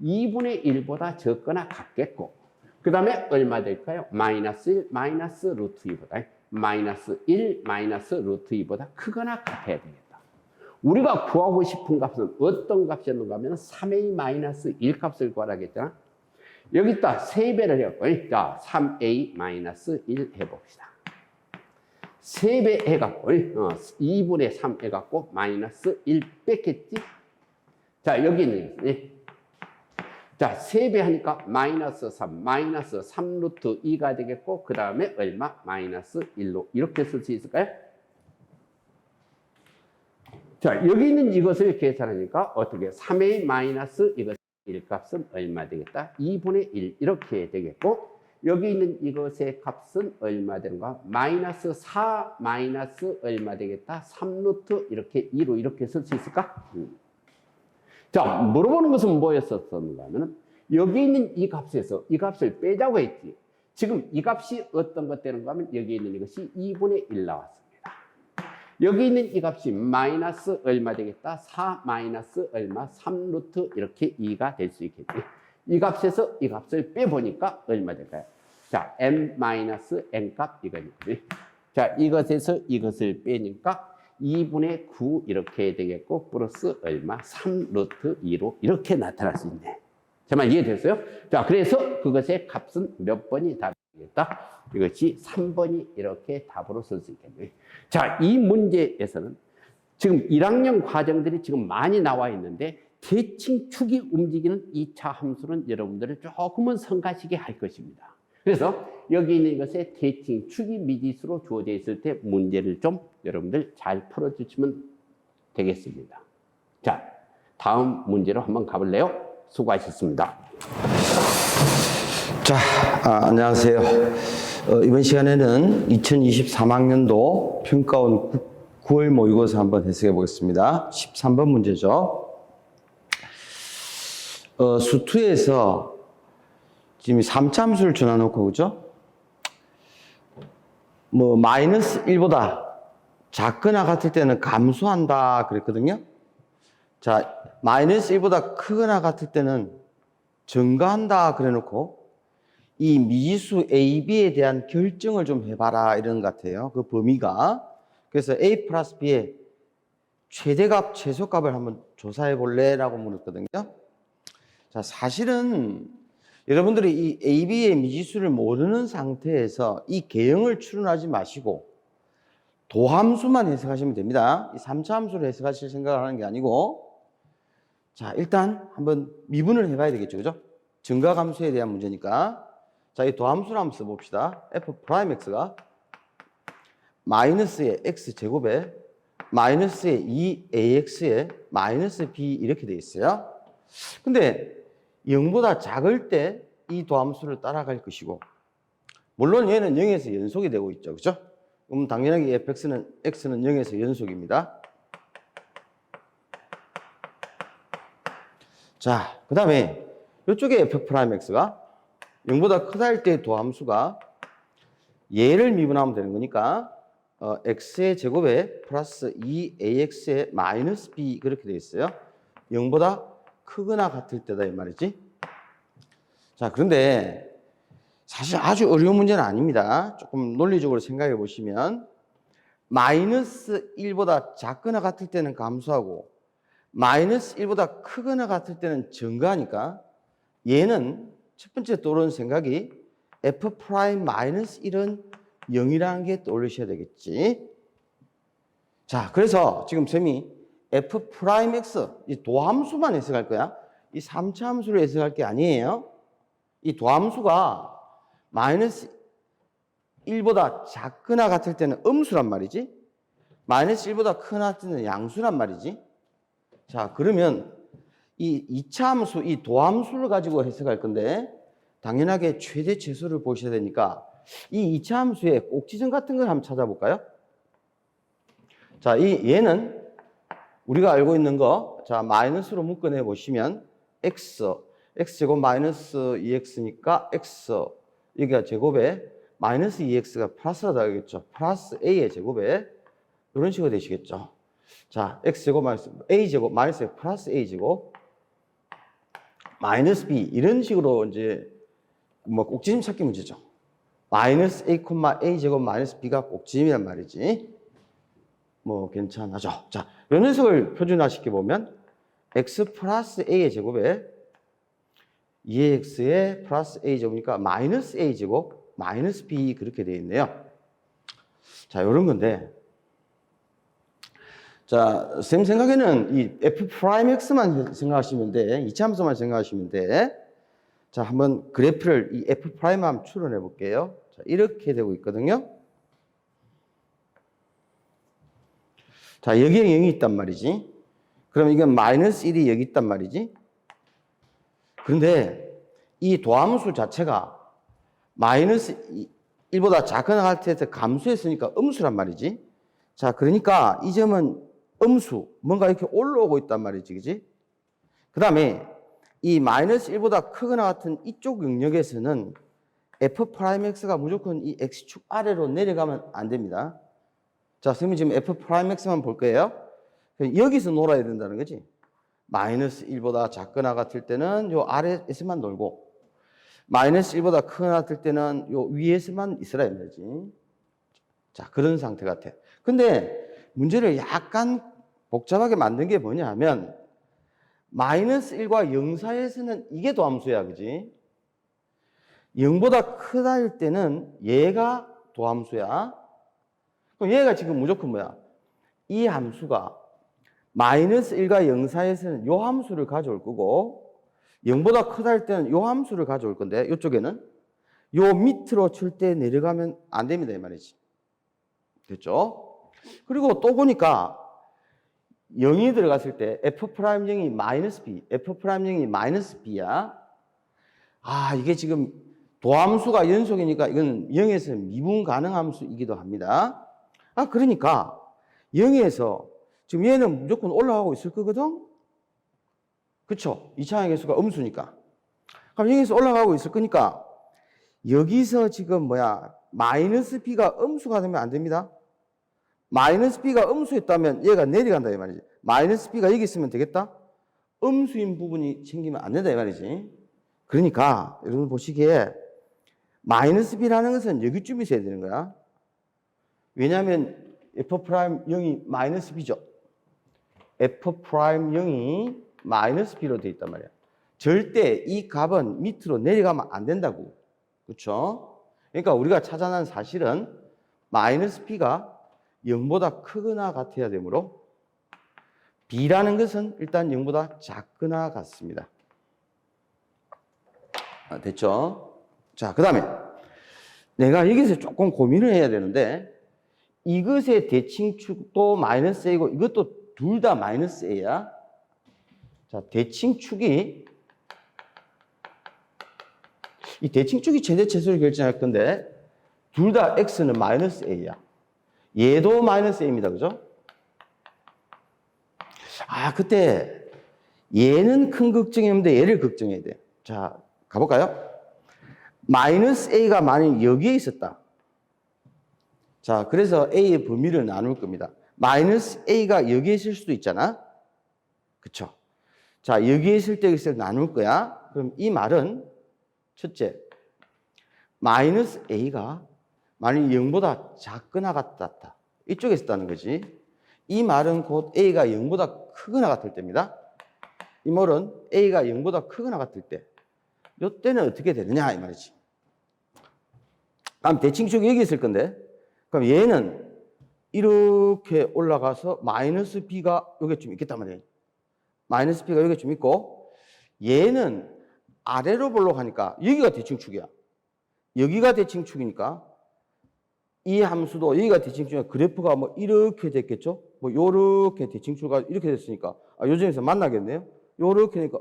2분의 1보다 적거나 같겠고 그 다음에 얼마 될까요? 마이너스 1, 마이너스 루트 2보다 마이너스 1, 마이너스 루트 2보다 크거나 같아야 되겠다. 우리가 구하고 싶은 값은 어떤 값이었는가 하면 3a 마이너스 1 값을 구하라겠잖아. 여기다 3배를 해갖고 자 3a 마이너스 1 해봅시다. 3배 해갖고 2분의 3 해갖고 마이너스 1 뺐겠지? 자 여기 있는 자 3배 하니까 마이너스 3 마이너스 3 루트 2가 되겠고 그 다음에 얼마? 마이너스 1로 이렇게 쓸 수 있을까요? 자 여기 있는 이것을 계산하니까 어떻게 3a 마이너스 이것 1 값은 얼마 되겠다? 2분의 1 이렇게 되겠고 여기 있는 이것의 값은 얼마 되는가? 마이너스 4 마이너스 얼마 되겠다? 3 루트 이렇게 2로 이렇게 쓸 수 있을까? 자 물어보는 것은 뭐였었는가 하면은 여기 있는 이 값에서 이 값을 빼자고 했지. 지금 이 값이 어떤 것 되는가 하면 여기 있는 이것이 2분의 1 나왔습니다. 여기 있는 이 값이 마이너스 얼마 되겠다? 4 마이너스 얼마? 3 루트 이렇게 2가 될 수 있겠지. 이 값에서 이 값을 빼보니까 얼마 될까요? 자, m 마이너스 n 값 이거지. 자, 이것에서 이것을 빼니까 2분의 9 이렇게 되겠고 플러스 얼마? 3 루트 2로 이렇게 나타날 수 있네. 정말 이해됐어요? 자, 그래서 그것의 값은 몇 번이 답이겠다? 이것이 3번이 이렇게 답으로 쓸 수 있겠네. 자, 이 문제에서는 지금 1학년 과정들이 지금 많이 나와 있는데 대칭 축이 움직이는 2차 함수는 여러분들을 조금은 성가시게 할 것입니다. 그래서 여기 있는 것에 대칭, 축이 미지수로 주어져 있을 때 문제를 좀 여러분들 잘 풀어주시면 되겠습니다. 자, 다음 문제로 한번 가볼래요? 수고하셨습니다. 자, 안녕하세요. 이번 시간에는 2023학년도 평가원 9월 모의고사 한번 해석해 보겠습니다. 13번 문제죠. 수투에서 지금 3차 함수를 전화놓고, 그죠? 뭐, 마이너스 1보다 작거나 같을 때는 감소한다 그랬거든요. 자, 마이너스 1보다 크거나 같을 때는 증가한다 그래 놓고, 이 미지수 A, B에 대한 결정을 좀 해봐라 이런 것 같아요. 그 범위가. 그래서 A 플러스 B의 최대값, 최소값을 한번 조사해 볼래? 라고 물었거든요. 자, 사실은 여러분들이 이 A, B의 미지수를 모르는 상태에서 이 개형을 추론하지 마시고 도함수만 해석하시면 됩니다. 이 3차 함수를 해석하실 생각을 하는 게 아니고, 자, 일단 한번 미분을 해봐야 되겠죠. 그죠? 증가함수에 대한 문제니까. 자, 이 도함수를 한번 써봅시다. F'X가 마이너스의 X제곱에 마이너스의 2AX에 마이너스 B 이렇게 되어 있어요. 근데 0보다 작을 때 이 도함수를 따라갈 것이고, 물론 얘는 0에서 연속이 되고 있죠. 그죠? 그럼 당연하게 fx는 x는 0에서 연속입니다. 자, 그 다음에 이쪽에 f'x가 0보다 크다 할 때 도함수가 얘를 미분하면 되는 거니까 x의 제곱에 플러스 2ax의 마이너스 b 그렇게 되어 있어요. 0보다 크거나 같을 때다 이 말이지. 자, 그런데 사실 아주 어려운 문제는 아닙니다. 조금 논리적으로 생각해 보시면 마이너스 1보다 작거나 같을 때는 감소하고 마이너스 1보다 크거나 같을 때는 증가하니까 얘는 첫 번째 떠오르는 생각이 f 프라임 마이너스 1은 0이라는 게 떠올리셔야 되겠지. 자, 그래서 지금 쌤이 f 프라임 x 이 도함수만 해석할 거야. 이 3차 함수를 해석할 게 아니에요. 이 도함수가 마이너스 1보다 작거나 같을 때는 음수란 말이지. 마이너스 1보다 크거나 같을 때는 양수란 말이지. 자, 그러면 이 2차 함수, 이 도함수를 가지고 해석할 건데 당연하게 최대 최소를 보셔야 되니까 이 2차 함수의 꼭지점 같은 걸 한번 찾아볼까요? 자, 얘는 우리가 알고 있는 거, 자, 마이너스로 묶어내 보시면 x제곱 마이너스 2x니까 x, 여기가 제곱에 마이너스 2x가 플러스가 되겠죠. 플러스 a의 제곱에 이런 식으로 되시겠죠. 자, x제곱 마이너스 a제곱 마이너스 플러스 a제곱 마이너스 b 이런 식으로 이제 뭐 꼭지점 찾기 문제죠. 마이너스 a, a제곱 마이너스 b가 꼭지점이란 말이지. 뭐 괜찮아죠. 자, 이 녀석을 표준화시켜 보면 x 플러스 a의 제곱에 2x의 플러스 a제곱이니까 마이너스 a제곱 마이너스 b 그렇게 되어 있네요. 자, 이런 건데, 자, 쌤 생각에는 이 f'x만 생각하시면 돼. 2차 함수만 생각하시면 돼. 자, 한번 그래프를 이 f' 한번 추론해 볼게요. 자, 이렇게 되고 있거든요. 자, 여기에 0이 있단 말이지. 그럼 이건 마이너스 1이 여기 있단 말이지. 그런데 이 도함수 자체가 마이너스 1보다 작거나 같을 때 감소했으니까 음수란 말이지. 자, 그러니까 이 점은 음수, 뭔가 이렇게 올라오고 있단 말이지, 그지? 그 다음에 이 마이너스 1보다 크거나 같은 이쪽 영역에서는 f'x가 무조건 이 x축 아래로 내려가면 안 됩니다. 자, 선생님 지금 f'x만 볼 거예요. 여기서 놀아야 된다는 거지. 마이너스 1보다 작거나 같을 때는 요 아래에서만 놀고 마이너스 1보다 크거나 같을 때는 요 위에서만 있으라 이거지. 자, 그런 상태 같아. 근데 문제를 약간 복잡하게 만든 게 뭐냐 하면 마이너스 1과 0 사이에서는 이게 도함수야, 그지? 0보다 크다 할 때는 얘가 도함수야. 그럼 얘가 지금 무조건 뭐야? 이 함수가 마이너스 1과 0 사이에서는 요 함수를 가져올 거고 0보다 크다 할 때는 요 함수를 가져올 건데 이쪽에는 요 밑으로 절대 내려가면 안 됩니다. 이 말이지. 됐죠? 그리고 또 보니까 0이 들어갔을 때 F'0이 마이너스 B, F'0이 마이너스 B야. 아, 이게 지금 도함수가 연속이니까 이건 0에서 미분 가능 함수이기도 합니다. 아, 그러니까 0에서 지금 얘는 무조건 올라가고 있을 거거든? 그쵸? 이차항의 개수가 음수니까. 그럼 0에서 올라가고 있을 거니까 여기서 지금 마이너스 B가 음수가 되면 안 됩니다. 마이너스 B가 음수였다면 얘가 내려간다 이 말이지. 마이너스 B가 여기 있으면 되겠다? 음수인 부분이 생기면 안 된다 이 말이지. 그러니까 여러분 보시기에 마이너스 B라는 것은 여기쯤 있어야 되는 거야. 왜냐하면 F'0이 마이너스 B죠. F'0이 마이너스 B로 되어 있단 말이야. 절대 이 값은 밑으로 내려가면 안 된다고. 그렇죠? 그러니까 우리가 찾아낸 사실은 마이너스 B가 0보다 크거나 같아야 되므로 B라는 것은 일단 0보다 작거나 같습니다. 됐죠? 자, 그 다음에 내가 여기서 조금 고민을 해야 되는데 이것의 대칭축도 마이너스 A고 이것도 둘 다 마이너스 A야. 자, 대칭축이 이 대칭축이 최대 최소를 결정할 건데 둘 다 X는 마이너스 A야. 얘도 마이너스 A입니다. 그죠? 아, 그때 얘는 큰 걱정이 없는데 얘를 걱정해야 돼. 자, 가볼까요? 마이너스 A가 만약 여기에 있었다. 자, 그래서 A의 범위를 나눌 겁니다. 마이너스 A가 여기에 있을 수도 있잖아. 그쵸? 자, 여기에 있을 때 여기서 나눌 거야. 그럼 이 말은 첫째, 마이너스 A가 만약 0보다 작거나 같았다. 이쪽에 있었다는 거지. 이 말은 곧 A가 0보다 크거나 같을 때입니다. 이 말은 A가 0보다 크거나 같을 때. 이때는 어떻게 되느냐 이 말이지. 다음 대칭축이 여기 있을 건데 그럼 얘는 이렇게 올라가서 마이너스 B가 여기쯤 있겠단 말이에요. 마이너스 B가 여기쯤 있고 얘는 아래로 보려고 하니까 여기가 대칭축이야. 여기가 대칭축이니까 이 함수도 여기가 대칭축이니까 그래프가 뭐 이렇게 됐겠죠? 뭐 요렇게 대칭축가 이렇게 됐으니까 요점에서 만나겠네요. 요렇게 되니까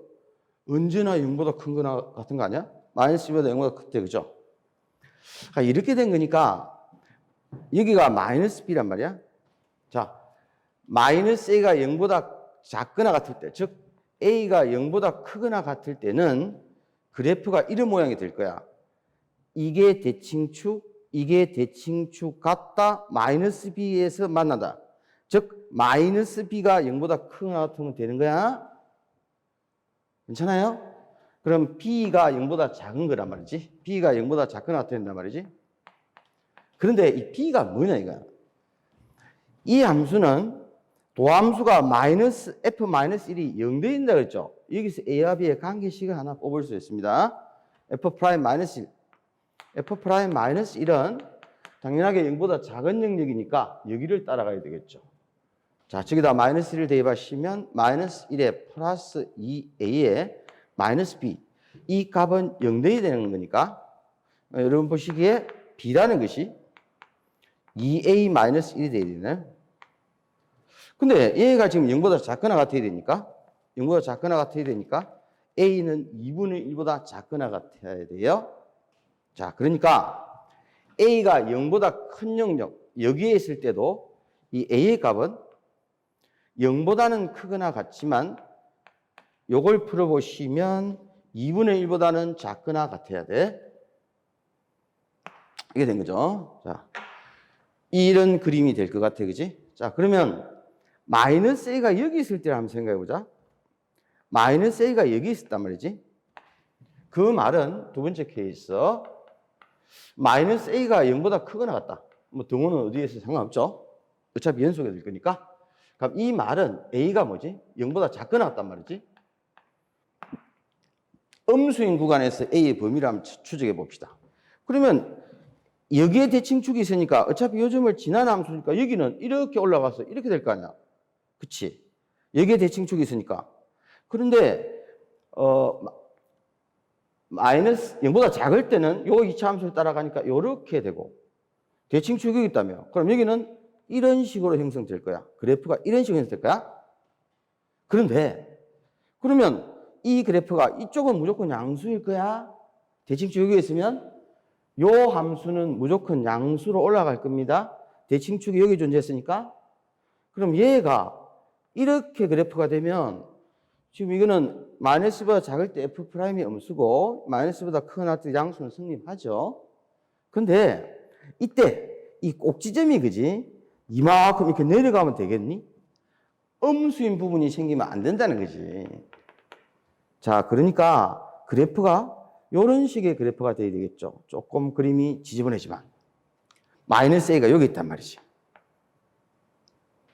언제나 0보다 큰 거나 같은 거 아니야? 마이너스 B보다 0보다 크대, 그죠? 이렇게 된 거니까 여기가 마이너스 B란 말이야. 자, 마이너스 A가 0보다 작거나 같을 때, 즉 A가 0보다 크거나 같을 때는 그래프가 이런 모양이 될 거야. 이게 대칭축 같다 마이너스 B에서 만난다. 즉 마이너스 B가 0보다 크거나 같으면 되는 거야. 괜찮아요? 그럼 B가 0보다 작은 거란 말이지. B가 0보다 작거나 같아야 된단 말이지. 그런데 이 B가 뭐냐 이거야. 이 함수는 도함수가 마이너스 F-1이 0 된다 그랬죠. 여기서 A와 B의 관계식을 하나 뽑을 수 있습니다. F'-1. F'-1은 당연하게 0보다 작은 영역이니까 여기를 따라가야 되겠죠. 자, 저기다 마이너스 1을 대입하시면 마이너스 1에 플러스 2A에 마이너스 B. 이 값은 0돼야 되는 거니까 여러분 보시기에 B라는 것이 2A 마이너스 1이 돼야 되네. 근데 얘가 지금 0보다 작거나 같아야 되니까 A는 2분의 1보다 작거나 같아야 돼요. 자, 그러니까 A가 0보다 큰 영역 여기에 있을 때도 이 A의 값은 0보다는 크거나 같지만 요걸 풀어보시면 2분의 1보다는 작거나 같아야 돼. 이게 된 거죠. 자, 이런 그림이 될 것 같아, 그지? 자, 그러면 마이너스 A가 여기 있을 때를 한번 생각해 보자. 마이너스 A가 여기 있었단 말이지. 그 말은 두 번째 케이스 마이너스 A가 0보다 크거나 같다. 뭐 등호는 어디에 있어 상관없죠. 어차피 연속이 될 거니까. 그럼 이 말은 A가 뭐지? 0보다 작거나 같단 말이지. 음수인 구간에서 A의 범위를 한번 추적해 봅시다. 그러면 여기에 대칭축이 있으니까 어차피 요점을 지난 함수니까 여기는 이렇게 올라가서 이렇게 될 거 아니야. 그치? 여기에 대칭축이 있으니까. 그런데 마이너스 0보다 작을 때는 요 이차함수를 따라가니까 이렇게 되고 대칭축이 여기 있다며. 그럼 여기는 이런 식으로 형성될 거야. 그래프가 이런 식으로 형성될 거야. 그런데 그러면 이 그래프가 이쪽은 무조건 양수일 거야. 대칭축이 여기 있으면 요 함수는 무조건 양수로 올라갈 겁니다. 대칭축이 여기 존재했으니까. 그럼 얘가 이렇게 그래프가 되면 지금 이거는 마이너스보다 작을 때 F'이 음수고 마이너스보다 크거나 때 양수는 성립하죠. 근데 이때 이 꼭지점이 그지? 이만큼 이렇게 내려가면 되겠니? 음수인 부분이 생기면 안 된다는 거지. 자, 그러니까 그래프가 이런 식의 그래프가 돼야 되겠죠. 조금 그림이 지저분하지만 마이너스 A가 여기 있단 말이지.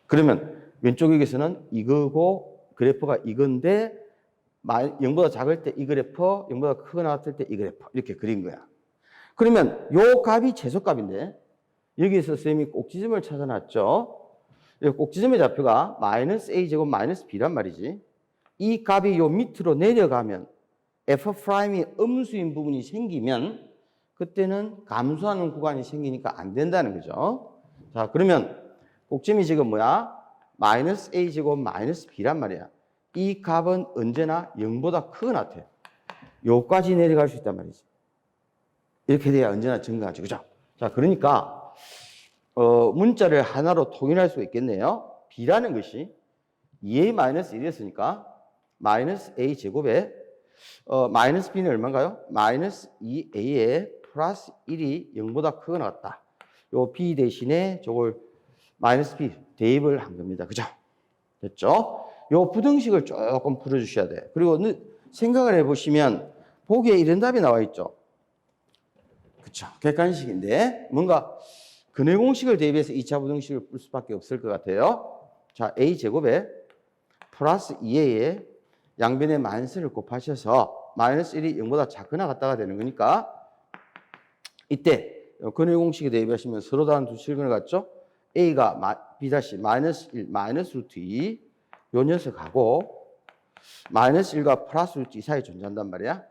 그러면 왼쪽 여기서는 이거고 그래프가 이건데 0보다 작을 때 이 그래프, 0보다 크거나 같을 때 이 그래프 이렇게 그린 거야. 그러면 요 값이 최소값인데 여기서 쌤이 꼭지점을 찾아놨죠. 이 꼭지점의 좌표가 마이너스 A제곱 마이너스 B란 말이지. 이 값이 요 밑으로 내려가면 F'이 음수인 부분이 생기면 그때는 감소하는 구간이 생기니까 안 된다는 거죠. 자, 그러면 꼭지점이 지금 뭐야? 마이너스 A제곱 마이너스 B란 말이야. 이 값은 언제나 0보다 크거나 같아. 요까지 내려갈 수 있단 말이지. 이렇게 돼야 언제나 증가하지. 그죠? 자, 그러니까, 문자를 하나로 통일할 수가 있겠네요. B라는 것이 2A 마이너스 1이었으니까, 마이너스 A 제곱에, 마이너스 B는 얼마인가요? 마이너스 2A에 플러스 1이 0보다 크거나 같다. 요 B 대신에 저걸 마이너스 B 대입을 한 겁니다. 그죠? 됐죠? 요 부등식을 조금 풀어주셔야 돼. 그리고 생각을 해보시면 보기에 이런 답이 나와 있죠. 그쵸? 객관식인데 뭔가 근해 공식을 대입해서 2차 부등식을 풀 수밖에 없을 것 같아요. 자, A제곱에 플러스 2A에 양변에 마이너스를 곱하셔서 마이너스 1이 0보다 작거나 같다가 되는 거니까 이때 근해 공식에 대입하시면 서로 다른 두 실근을 갖죠? A가 B 다시 마이너스 1 마이너스 루트 2 요 녀석하고 마이너스 1과 플러스 루트 2 사이에 존재한단 말이야.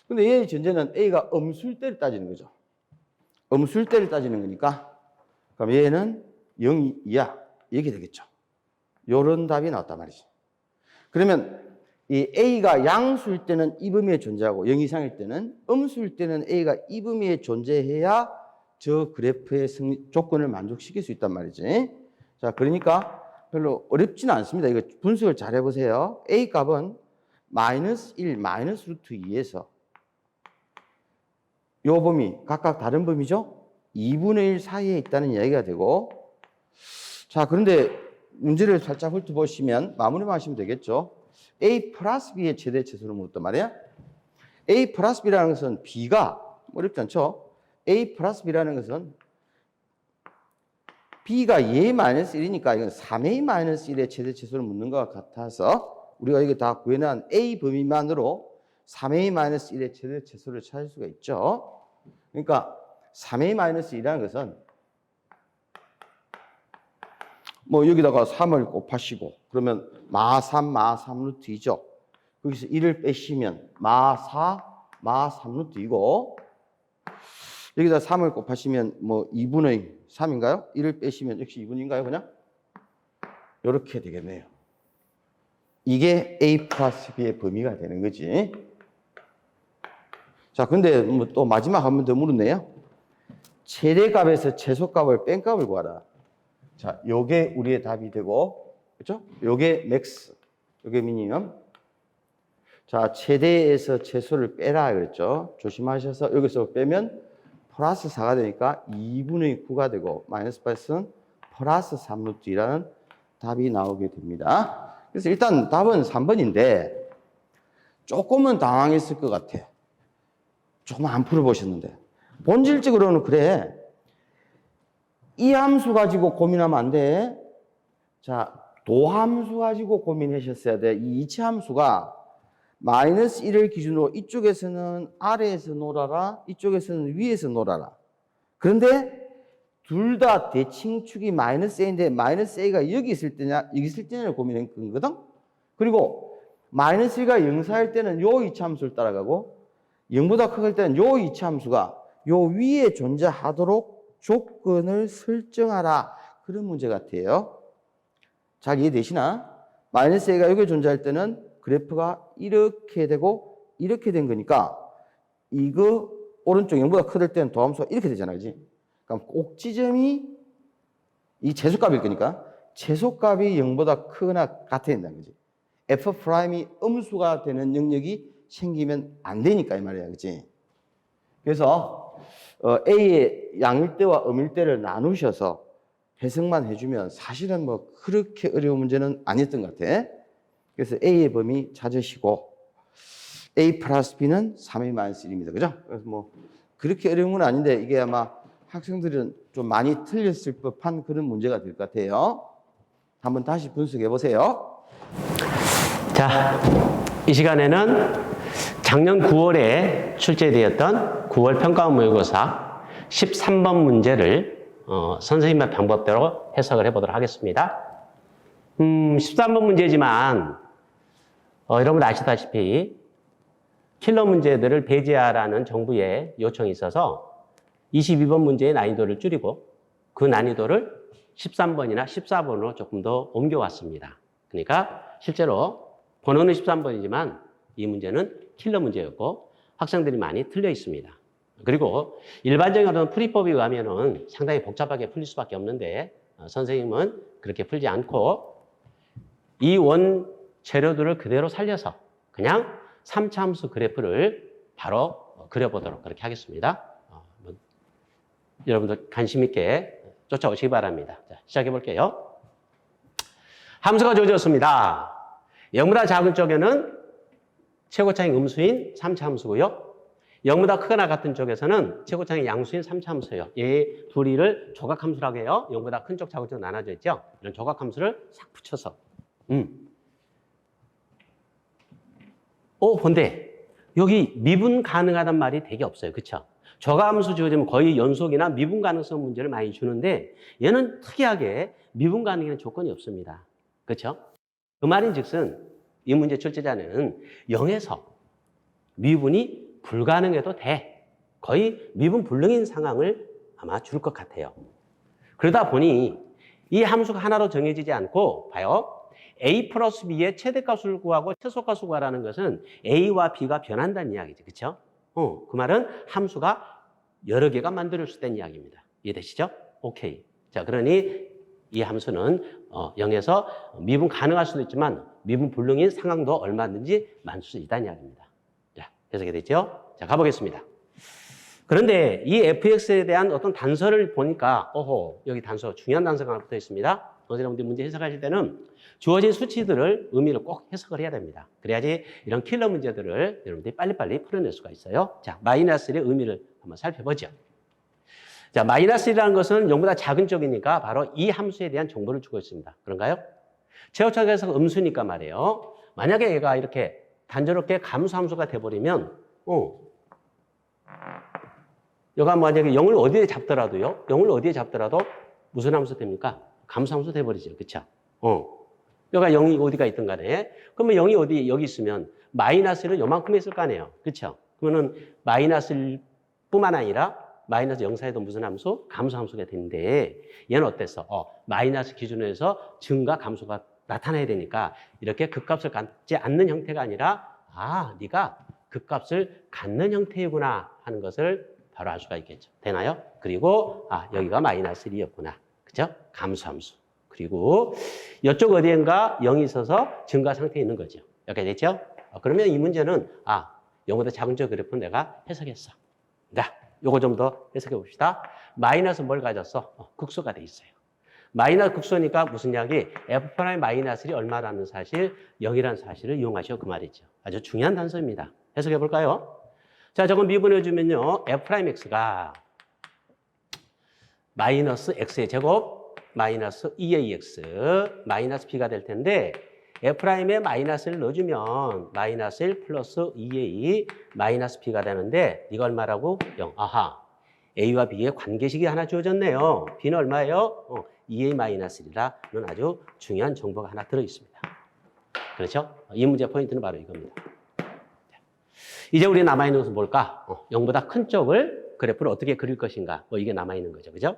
근데 얘의 전제는 A가 음수일 때를 따지는 거죠. 음수일 때를 따지는 거니까 그럼 얘는 0 이하 이렇게 되겠죠. 요런 답이 나왔단 말이지. 그러면 이 A가 양수일 때는 이 범위에 존재하고 0 이상일 때는 음수일 때는 A가 이 범위에 존재해야 저 그래프의 조건을 만족시킬 수 있단 말이지. 자, 그러니까 별로 어렵지는 않습니다. 이거 분석을 잘 해보세요. A 값은 마이너스 1, 마이너스 루트 2에서 요 범위, 각각 다른 범위죠? 2분의 1 사이에 있다는 이야기가 되고 자, 그런데 문제를 살짝 훑어보시면 마무리만 하시면 되겠죠? A 플러스 B의 최대 최소를 물었단 말이야. A 플러스 B라는 것은 B가 어렵지 않죠? A 플러스 B라는 것은 B가 2A-1이니까 이건 3A-1의 최대 최소를 묻는 것과 같아서 우리가 이거 다 구해놓은 A 범위만으로 3A-1의 최대 최소를 찾을 수가 있죠. 그러니까 3A-1이라는 것은 뭐 여기다가 3을 곱하시고 그러면 마3 루트 2죠. 거기서 1을 빼시면 마4 3루트 2고 여기다 3을 곱하시면 뭐 2분의 3인가요? 1을 빼시면 역시 2분인가요? 그냥? 이렇게 되겠네요. 이게 A 플러스 B의 범위가 되는 거지. 자, 근데 뭐 또 마지막 한 번 더 물었네요. 최대값에서 최소값을 뺀 값을 구하라. 자, 요게 우리의 답이 되고, 그렇죠? 요게 맥스, 요게 미니멈. 자, 최대에서 최소를 빼라 그랬죠. 조심하셔서 여기서 빼면 플러스 4가 되니까 2분의 9가 되고 마이너스 8은 플러스 3루트 2라는 답이 나오게 됩니다. 그래서 일단 답은 3번인데 조금은 당황했을 것 같아. 조금 안 풀어보셨는데. 본질적으로는 그래. 이 함수 가지고 고민하면 안 돼. 자, 도함수 가지고 고민하셨어야 돼. 이 이치 함수가 마이너스 1을 기준으로 이쪽에서는 아래에서 놀아라, 이쪽에서는 위에서 놀아라. 그런데 둘 다 대칭축이 마이너스 A인데 마이너스 A가 여기 있을 때냐, 여기 있을 때냐를 고민한 거거든. 그리고 마이너스 1가 0사일 때는 요 이치 함수를 따라가고 0보다 크게 할 때는 요 이차함수가 요 위에 존재하도록 조건을 설정하라. 그런 문제 같아요. 잘 이해되시나? 마이너스 a가 여기 존재할 때는 그래프가 이렇게 되고 이렇게 된 거니까 이거 오른쪽 0보다 크게 될 때는 도함수가 이렇게 되잖아. 그지? 그럼 꼭지점이 이 최소값일 거니까 최소값이 0보다 크거나 같아야 된다는 거지. F'이 음수가 되는 영역이 생기면 안 되니까 이 말이야. 그치? 그래서 A의 양일대와 음일대를 나누셔서 해석만 해주면 사실은 뭐 그렇게 어려운 문제는 아니었던 것 같아. 그래서 A의 범위 찾으시고 A 플러스 B는 3A 마이너스 1입니다. 그죠? 그래서 뭐 그렇게 어려운 건 아닌데 이게 아마 학생들은 좀 많이 틀렸을 법한 그런 문제가 될 것 같아요. 한번 다시 분석해 보세요. 자, 이 시간에는 작년 9월에 출제되었던 9월 평가원 모의고사 13번 문제를 선생님의 방법대로 해석을 해보도록 하겠습니다. 13번 문제지만 여러분 아시다시피 킬러 문제들을 배제하라는 정부의 요청이 있어서 22번 문제의 난이도를 줄이고 그 난이도를 13번이나 14번으로 조금 더 옮겨왔습니다. 그러니까 실제로 번호는 13번이지만 이 문제는 킬러 문제였고 학생들이 많이 틀려 있습니다. 그리고 일반적인 어떤 풀이법에 의하면은 상당히 복잡하게 풀릴 수밖에 없는데 선생님은 그렇게 풀지 않고 이 원 재료들을 그대로 살려서 그냥 3차 함수 그래프를 바로 그려보도록 그렇게 하겠습니다. 여러분들 관심 있게 쫓아오시기 바랍니다. 자, 시작해 볼게요. 함수가 주어졌습니다. 0보다 작은 쪽에는 최고차이 음수인 3차 함수고요. 0보다 크거나 같은 쪽에서는 최고차이 양수인 3차 함수예요. 이 둘이를 조각함수라고 해요. 0보다 큰 쪽, 작은 쪽 나눠져 있죠. 이런 조각함수를 싹 붙여서 본데 여기 미분 가능하단 말이 되게 없어요. 그렇죠? 저감수 주어지면 거의 연속이나 미분 가능성 문제를 많이 주는데 얘는 특이하게 미분 가능에는 조건이 없습니다. 그렇죠? 그 말인즉슨 이 문제 출제자는 0에서 미분이 불가능해도 돼. 거의 미분 불능인 상황을 아마 줄 것 같아요. 그러다 보니 이 함수가 하나로 정해지지 않고 봐요. A 플러스 B의 최대값을 구하고 최소값을 구하라는 것은 A와 B가 변한다는 이야기죠. 그렇죠? 그 말은 함수가 여러 개가 만들 수 있다는 이야기입니다. 이해되시죠? 오케이. 자, 그러니 이 함수는 0에서 미분 가능할 수도 있지만 미분 불능인 상황도 얼마든지 만들 수 있다는 이야기입니다. 자, 해석이 됐죠? 자, 가보겠습니다. 그런데 이 fx에 대한 어떤 단서를 보니까 여기 단서, 중요한 단서가 하나 붙어 있습니다. 여러분들 문제 해석하실 때는 주어진 수치들을 의미를 꼭 해석을 해야 됩니다. 그래야지 이런 킬러 문제들을 여러분들이 빨리빨리 풀어낼 수가 있어요. 자, 마이너스 1의 의미를 한번 살펴보죠. 자, 마이너스 1이라는 것은 0보다 작은 쪽이니까 바로 이 함수에 대한 정보를 주고 있습니다. 그런가요? 최고차이에서 음수니까 말이에요. 만약에 얘가 이렇게 단조롭게 감수함수가 돼버리면 얘가 만약에 0을 어디에 잡더라도요. 0을 어디에 잡더라도 무슨 함수 됩니까? 감수함수 돼버리죠. 그쵸? 여기가 0이 어디가 있든 간에. 그러면 0이 어디, 여기 있으면 마이너스는 요만큼 있을 거 아니에요. 그쵸? 그러면은 마이너스 뿐만 아니라 마이너스 0 사이도 무슨 함수? 감수함수가 되는데 얘는 어땠어? 마이너스 기준에서 증가 감수가 나타나야 되니까 이렇게 극값을 갖지 않는 형태가 아니라 네가 극값을 갖는 형태이구나 하는 것을 바로 알 수가 있겠죠. 되나요? 그리고 여기가 마이너스 1이었구나. 그죠? 감수함수. 그리고 이쪽 어디엔가 0이 있어서 증가 상태에 있는 거죠. 여기까지 됐죠? 그러면 이 문제는 0보다 작은 쪽 그래프는 내가 해석했어. 자, 요거 좀 더 해석해 봅시다. 마이너스 뭘 가졌어? 극소가 돼 있어요. 마이너스 극소니까 무슨 이야기? F' 마이너스 1이 얼마라는 사실, 0이라는 사실을 이용하시오. 그 말이죠. 아주 중요한 단서입니다. 해석해 볼까요? 자, 저거 미분해 주면요. F'X가 마이너스 X의 제곱, 마이너스 2AX, 마이너스 B가 될 텐데, F'에 마이너스를 넣어주면, 마이너스 1 플러스 2A, 마이너스 B가 되는데, 이거 얼마라고? 0. A와 B의 관계식이 하나 주어졌네요. B는 얼마예요? 2A 마이너스 1이라는 아주 중요한 정보가 하나 들어있습니다. 그렇죠? 이 문제 포인트는 바로 이겁니다. 이제 우리 남아있는 것은 뭘까? 0보다 큰 쪽을 그래프를 어떻게 그릴 것인가? 뭐 이게 남아있는 거죠. 그죠?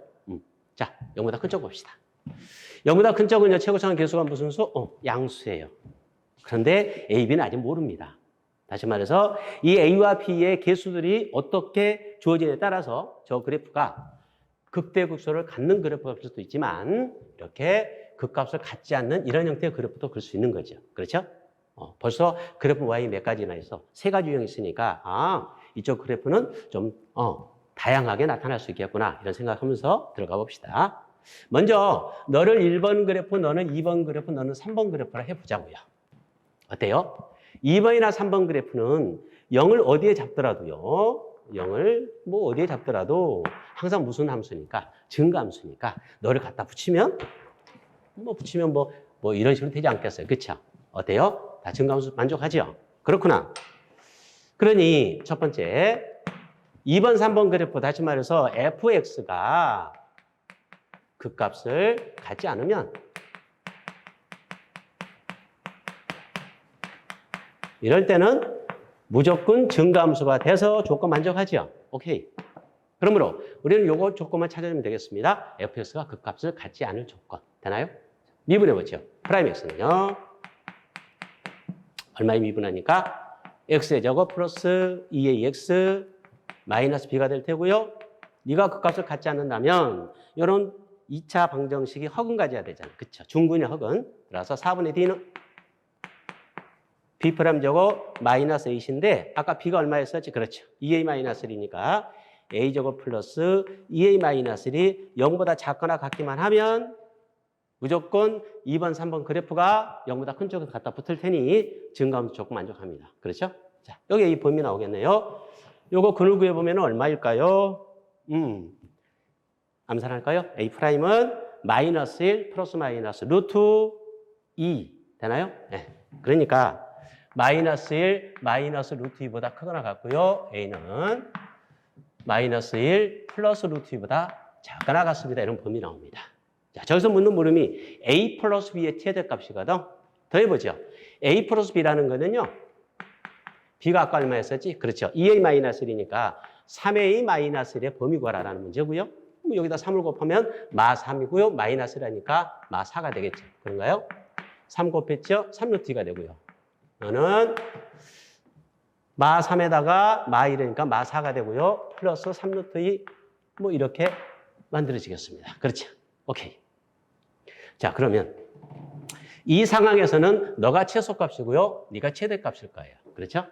자, 0보다 큰 쪽 봅시다. 0보다 큰 쪽은요, 최고차원 계수가 무슨 수? 양수예요. 그런데 A, B는 아직 모릅니다. 다시 말해서 이 A와 B의 계수들이 어떻게 주어지냐에 따라서 저 그래프가 극대극소를 갖는 그래프가 될 수도 있지만 이렇게 극값을 갖지 않는 이런 형태의 그래프도 그릴 수 있는 거죠. 그렇죠? 벌써 그래프 Y 몇 가지나 있어. 3가지 유형이 있으니까 이쪽 그래프는 좀 다양하게 나타날 수 있겠구나 이런 생각하면서 들어가 봅시다. 먼저 너를 1번 그래프, 너는 2번 그래프, 너는 3번 그래프라 해보자고요. 어때요? 2번이나 3번 그래프는 0을 어디에 잡더라도요. 0을 뭐 어디에 잡더라도 항상 무슨 함수니까 증가함수니까 너를 갖다 붙이면 뭐 이런 식으로 되지 않겠어요. 그렇죠? 어때요? 다 증가함수 만족하죠? 그렇구나. 그러니 첫 번째 2번, 3번 그래프 다시 말해서 fx가 극값을 갖지 않으면 이럴 때는 무조건 증가함수가 돼서 조건 만족하죠. 오케이. 그러므로 우리는 요거 조건만 찾아주면 되겠습니다. fx가 극값을 갖지 않을 조건. 되나요? 미분해보죠. 프라임 x는요. 얼마에 미분하니까 x의 제곱 플러스 2ax 마이너스 b가 될 테고요. 네가 극값을 갖지 않는다면 이런 2차 방정식이 허근 가져야 되잖아요. 그쵸? 중근의 허근. 그래서 4분의 d는 b 프라임 제곱 마이너스 a인데 아까 b가 얼마였었지? 그렇죠. 2a 마이너스 1이니까 a 제곱 플러스 2a 마이너스 1이 0보다 작거나 같기만 하면 무조건 2번, 3번 그래프가 0보다 큰 쪽에서 갖다 붙을 테니 증가함수 조건 만족합니다. 그렇죠? 자, 여기 이 범위 나오겠네요. 요거 근을 구해보면 얼마일까요? 암산할까요? a 프라임은 마이너스 1 플러스 마이너스 루트 2 되나요? 네. 그러니까 마이너스 1 마이너스 루트 2보다 크거나 같고요. a는 마이너스 1 플러스 루트 2보다 작거나 같습니다. 이런 범위 나옵니다. 자, 저기서 묻는 물음이 a 플러스 b의 최대값이거든. 더 해보죠. a 플러스 b라는 거는요. b가 아까 얼마였었지? 그렇죠. 2a 마이너스 1이니까 3a 마이너스 1의 범위 구하라는 문제고요. 뭐 여기다 3을 곱하면 마 3이고요. 마이너스라니까 마 4가 되겠죠. 그런가요? 3 곱했죠? 3루트 2가 되고요. 너는 마 3에다가 마 1이니까 마 4가 되고요. 플러스 3루트 2 뭐 이렇게 만들어지겠습니다. 그렇죠. 오케이. 자, 그러면 이 상황에서는 너가 최소값이고요. 네가 최대값일 거예요. 그렇죠?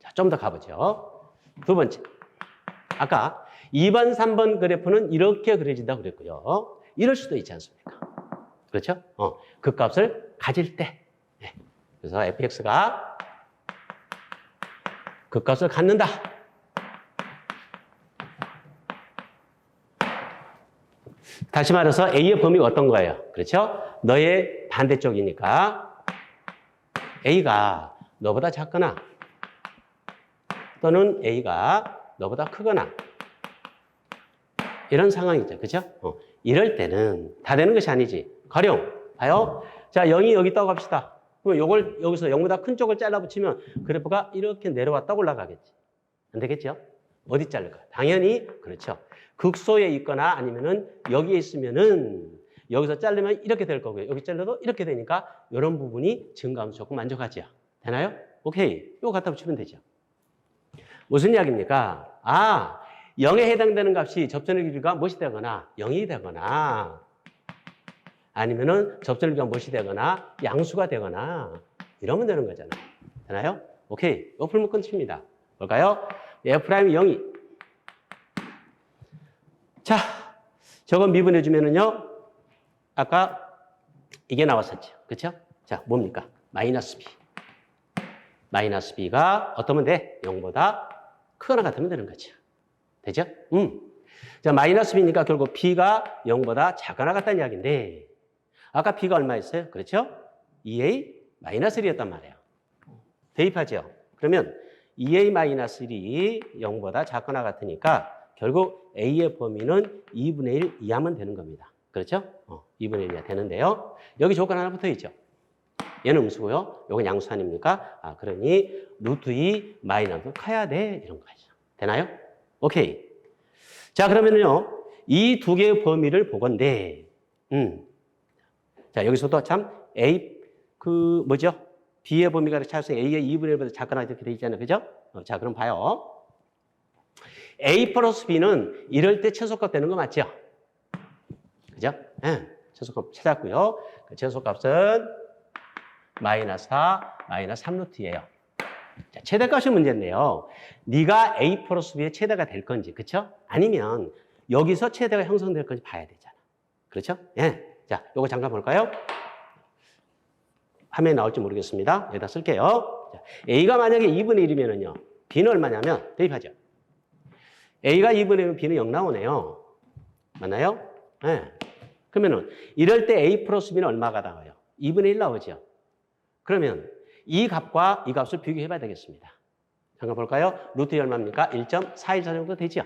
자, 좀 더 가보죠. 두 번째. 아까 2번, 3번 그래프는 이렇게 그려진다고 그랬고요. 이럴 수도 있지 않습니까? 그렇죠? 그 값을 가질 때. 네. 그래서 fx가 그 값을 갖는다. 다시 말해서 A의 범위가 어떤 거예요? 그렇죠? 너의 반대쪽이니까 A가 너보다 작거나 또는 A가 너보다 크거나 이런 상황이죠. 그렇죠? 이럴 때는 다 되는 것이 아니지. 가령 봐요. 자, 0이 여기 있다고 합시다. 그럼 요걸 여기서 0보다 큰 쪽을 잘라 붙이면 그래프가 이렇게 내려왔다 올라가겠지. 안 되겠죠? 어디 자를까? 당연히 그렇죠. 극소에 있거나 아니면은 여기에 있으면은 여기서 자르면 이렇게 될 거고요. 여기 잘라도 이렇게 되니까 이런 부분이 증가함수 조건 만족하죠. 되나요? 오케이. 이거 갖다 붙이면 되죠. 무슨 이야기입니까? 0에 해당되는 값이 접선의 길이가 무엇이 되거나 0이 되거나 아니면은 접선의 길이가 무엇이 되거나 양수가 되거나 이러면 되는 거잖아요. 되나요? 오케이. 이거 풀면 끝입니다. 볼까요? F'이 0이. 자, 저거 미분해 주면은요. 아까 이게 나왔었죠. 그렇죠? 자, 뭡니까? 마이너스 B. 마이너스 B가 어떠면 돼? 0보다 크거나 같으면 되는 거죠. 되죠? 자, 마이너스 B니까 결국 B가 0보다 작거나 같다는 이야기인데 아까 B가 얼마였어요? 그렇죠? 2A 마이너스 1이었단 말이에요. 대입하죠? 그러면 2A 마이너스 1이 0보다 작거나 같으니까 결국 A의 범위는 2분의 1 이하면 되는 겁니다. 그렇죠? 2분의 1 이하 되는데요. 여기 조건 하나 붙어 있죠. 얘는 음수고요. 요건 양수 아닙니까? 아, 그러니 루트 2 마이너스 커야 돼. 이런 거죠. 되나요? 오케이. 자, 그러면요. 이 두 개의 범위를 보건데, 자, 여기서도 참 A, 뭐죠? B의 범위가 차수 A의 2분의 1보다 작거나 이렇게 돼 있잖아요. 그죠? 자, 그럼 봐요. A 플러스 B는 이럴 때 최소값 되는 거 맞죠? 그죠? 최소값 찾았고요. 그 최소값은 마이너스 4, 마이너스 3루트예요. 자, 최대값이 문제인데요. 네가 A 플러스 B의 최대가 될 건지, 그쵸? 아니면 여기서 최대가 형성될 건지 봐야 되잖아. 그렇죠? 예. 자, 요거 잠깐 볼까요? 화면에 나올지 모르겠습니다. 여기다 쓸게요. 자, A가 만약에 2분의 1이면은요. B는 얼마냐면, 대입하죠. A가 2분의 1이면 B는 0 나오네요. 맞나요? 예. 그러면은, 이럴 때 A 플러스 B는 얼마가 나와요? 2분의 1 나오죠. 그러면 이 값과 이 값을 비교해 봐야 되겠습니다. 잠깐 볼까요? 루트 얼마입니까? 1.414 정도 되죠.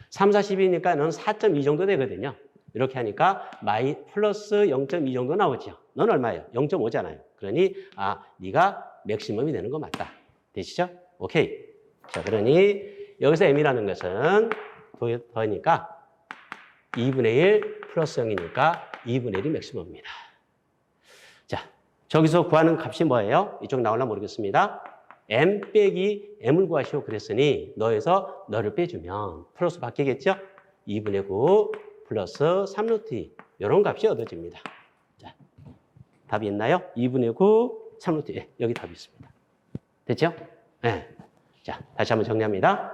3, 4, 12니까 4.2 정도 되거든요. 이렇게 하니까 플러스 0.2 정도 나오죠. 넌 얼마예요? 0.5잖아요. 그러니 네가 맥시멈이 되는 거 맞다. 되시죠? 오케이. 자, 그러니 여기서 m이라는 것은 더니까 2분의 1 플러스 0이니까 2분의 1이 맥시멈입니다. 자, 저기서 구하는 값이 뭐예요? 이쪽 나올나 모르겠습니다. m 빼기 m을 구하시오 그랬으니 너에서 너를 빼주면 플러스 바뀌겠죠? 2분의 9 플러스 3루트 2 이런 값이 얻어집니다. 자, 답이 있나요? 2분의 9 3루트 2 여기 답이 있습니다. 됐죠? 네. 자, 다시 한번 정리합니다.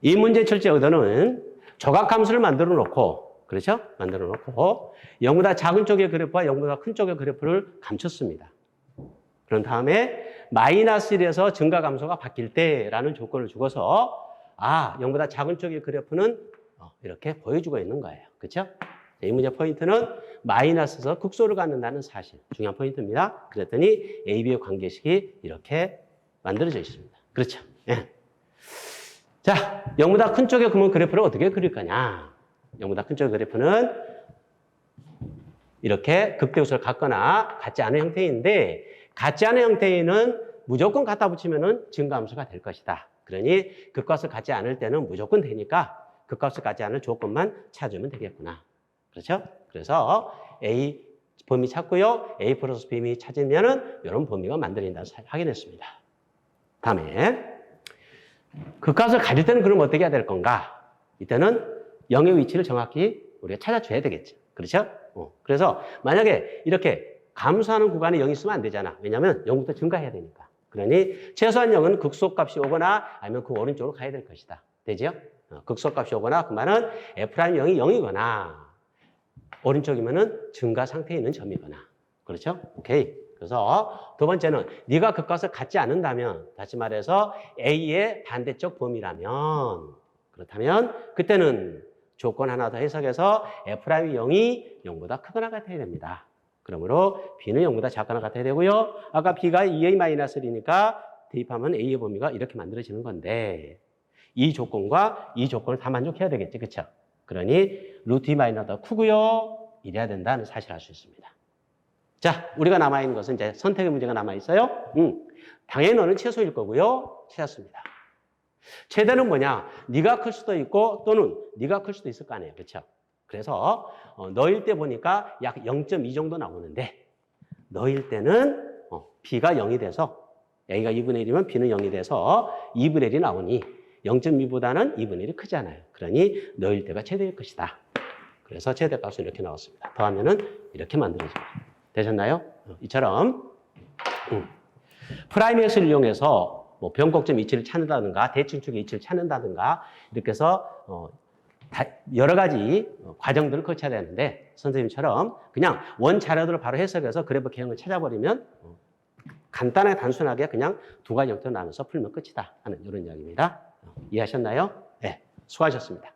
이 문제 출제 의도는 조각함수를 만들어 놓고 그렇죠? 만들어 놓고 0보다 작은 쪽의 그래프와 0보다 큰 쪽의 그래프를 감췄습니다. 그런 다음에 마이너스 1에서 증가감소가 바뀔 때라는 조건을 주고서 0보다 작은 쪽의 그래프는 이렇게 보여주고 있는 거예요. 그렇죠? 이 문제 포인트는 마이너스에서 극소를 갖는다는 사실. 중요한 포인트입니다. 그랬더니 A, B의 관계식이 이렇게 만들어져 있습니다. 그렇죠? 예. 자, 0보다 큰 쪽의 그러면 그래프를 어떻게 그릴 거냐? 0보다 큰 쪽의 그래프는 이렇게 극대극소를 갖거나 같지 않은 형태인데 같지 않은 형태에는 무조건 갖다 붙이면은 증가함수가 될 것이다. 그러니 극값을 갖지 않을 때는 무조건 되니까 극값을 갖지 않을 조건만 찾으면 되겠구나. 그렇죠? 그래서 A 범위 찾고요. A 플러스 B미 찾으면은 이런 범위가 만들어진다는 사실을 확인했습니다. 다음에 극값을 가질 때는 그럼 어떻게 해야 될 건가? 이때는 0의 위치를 정확히 우리가 찾아줘야 되겠죠. 그렇죠? 그래서 만약에 이렇게 감소하는 구간에 0이 있으면 안 되잖아. 왜냐하면 0부터 증가해야 되니까. 그러니 최소한 0은 극소값이 오거나 아니면 그 오른쪽으로 가야 될 것이다. 되죠? 극소값이 오거나 그 말은 F'0이 0이거나 오른쪽이면은 증가 상태에 있는 점이거나. 그렇죠? 오케이. 그래서 두 번째는 네가 극값을 갖지 않는다면 다시 말해서 A의 반대쪽 범위라면 그렇다면 그때는 조건 하나 더 해석해서 F'이 0이 0보다 크거나 같아야 됩니다. 그러므로 B는 0보다 작거나 같아야 되고요. 아까 B가 2A 마이너스 1이니까 대입하면 A의 범위가 이렇게 만들어지는 건데 이 조건과 이 조건을 다 만족해야 되겠지. 그렇죠? 그러니 루트 2 마이너스 더 크고요. 이래야 된다는 사실을 알 수 있습니다. 자, 우리가 남아있는 것은 이제 선택의 문제가 남아있어요. 당연히 너는 최소일 거고요. 찾았습니다. 최대는 뭐냐? 네가 클 수도 있고 또는 네가 클 수도 있을 거 아니에요. 그렇죠? 그래서 너일 때 보니까 약 0.2 정도 나오는데 너일 때는 B가 0이 돼서 A가 2분의 1이면 B는 0이 돼서 2분의 1이 나오니 0.2보다는 2분의 1이 크잖아요. 그러니 너일 때가 최대일 것이다. 그래서 최대값은 이렇게 나왔습니다. 더하면은 이렇게 만들어집니다. 되셨나요? 이처럼 프라임 X를 이용해서 뭐 변곡점 위치를 찾는다든가 대칭축의 위치를 찾는다든가 이렇게 해서 여러 가지 과정들을 거쳐야 되는데 선생님처럼 그냥 원 자료들을 바로 해석해서 그래프 개형을 찾아버리면 간단하게 단순하게 그냥 두 가지 형태로 나눠서 풀면 끝이다 하는 이런 이야기입니다. 이해하셨나요? 네, 수고하셨습니다.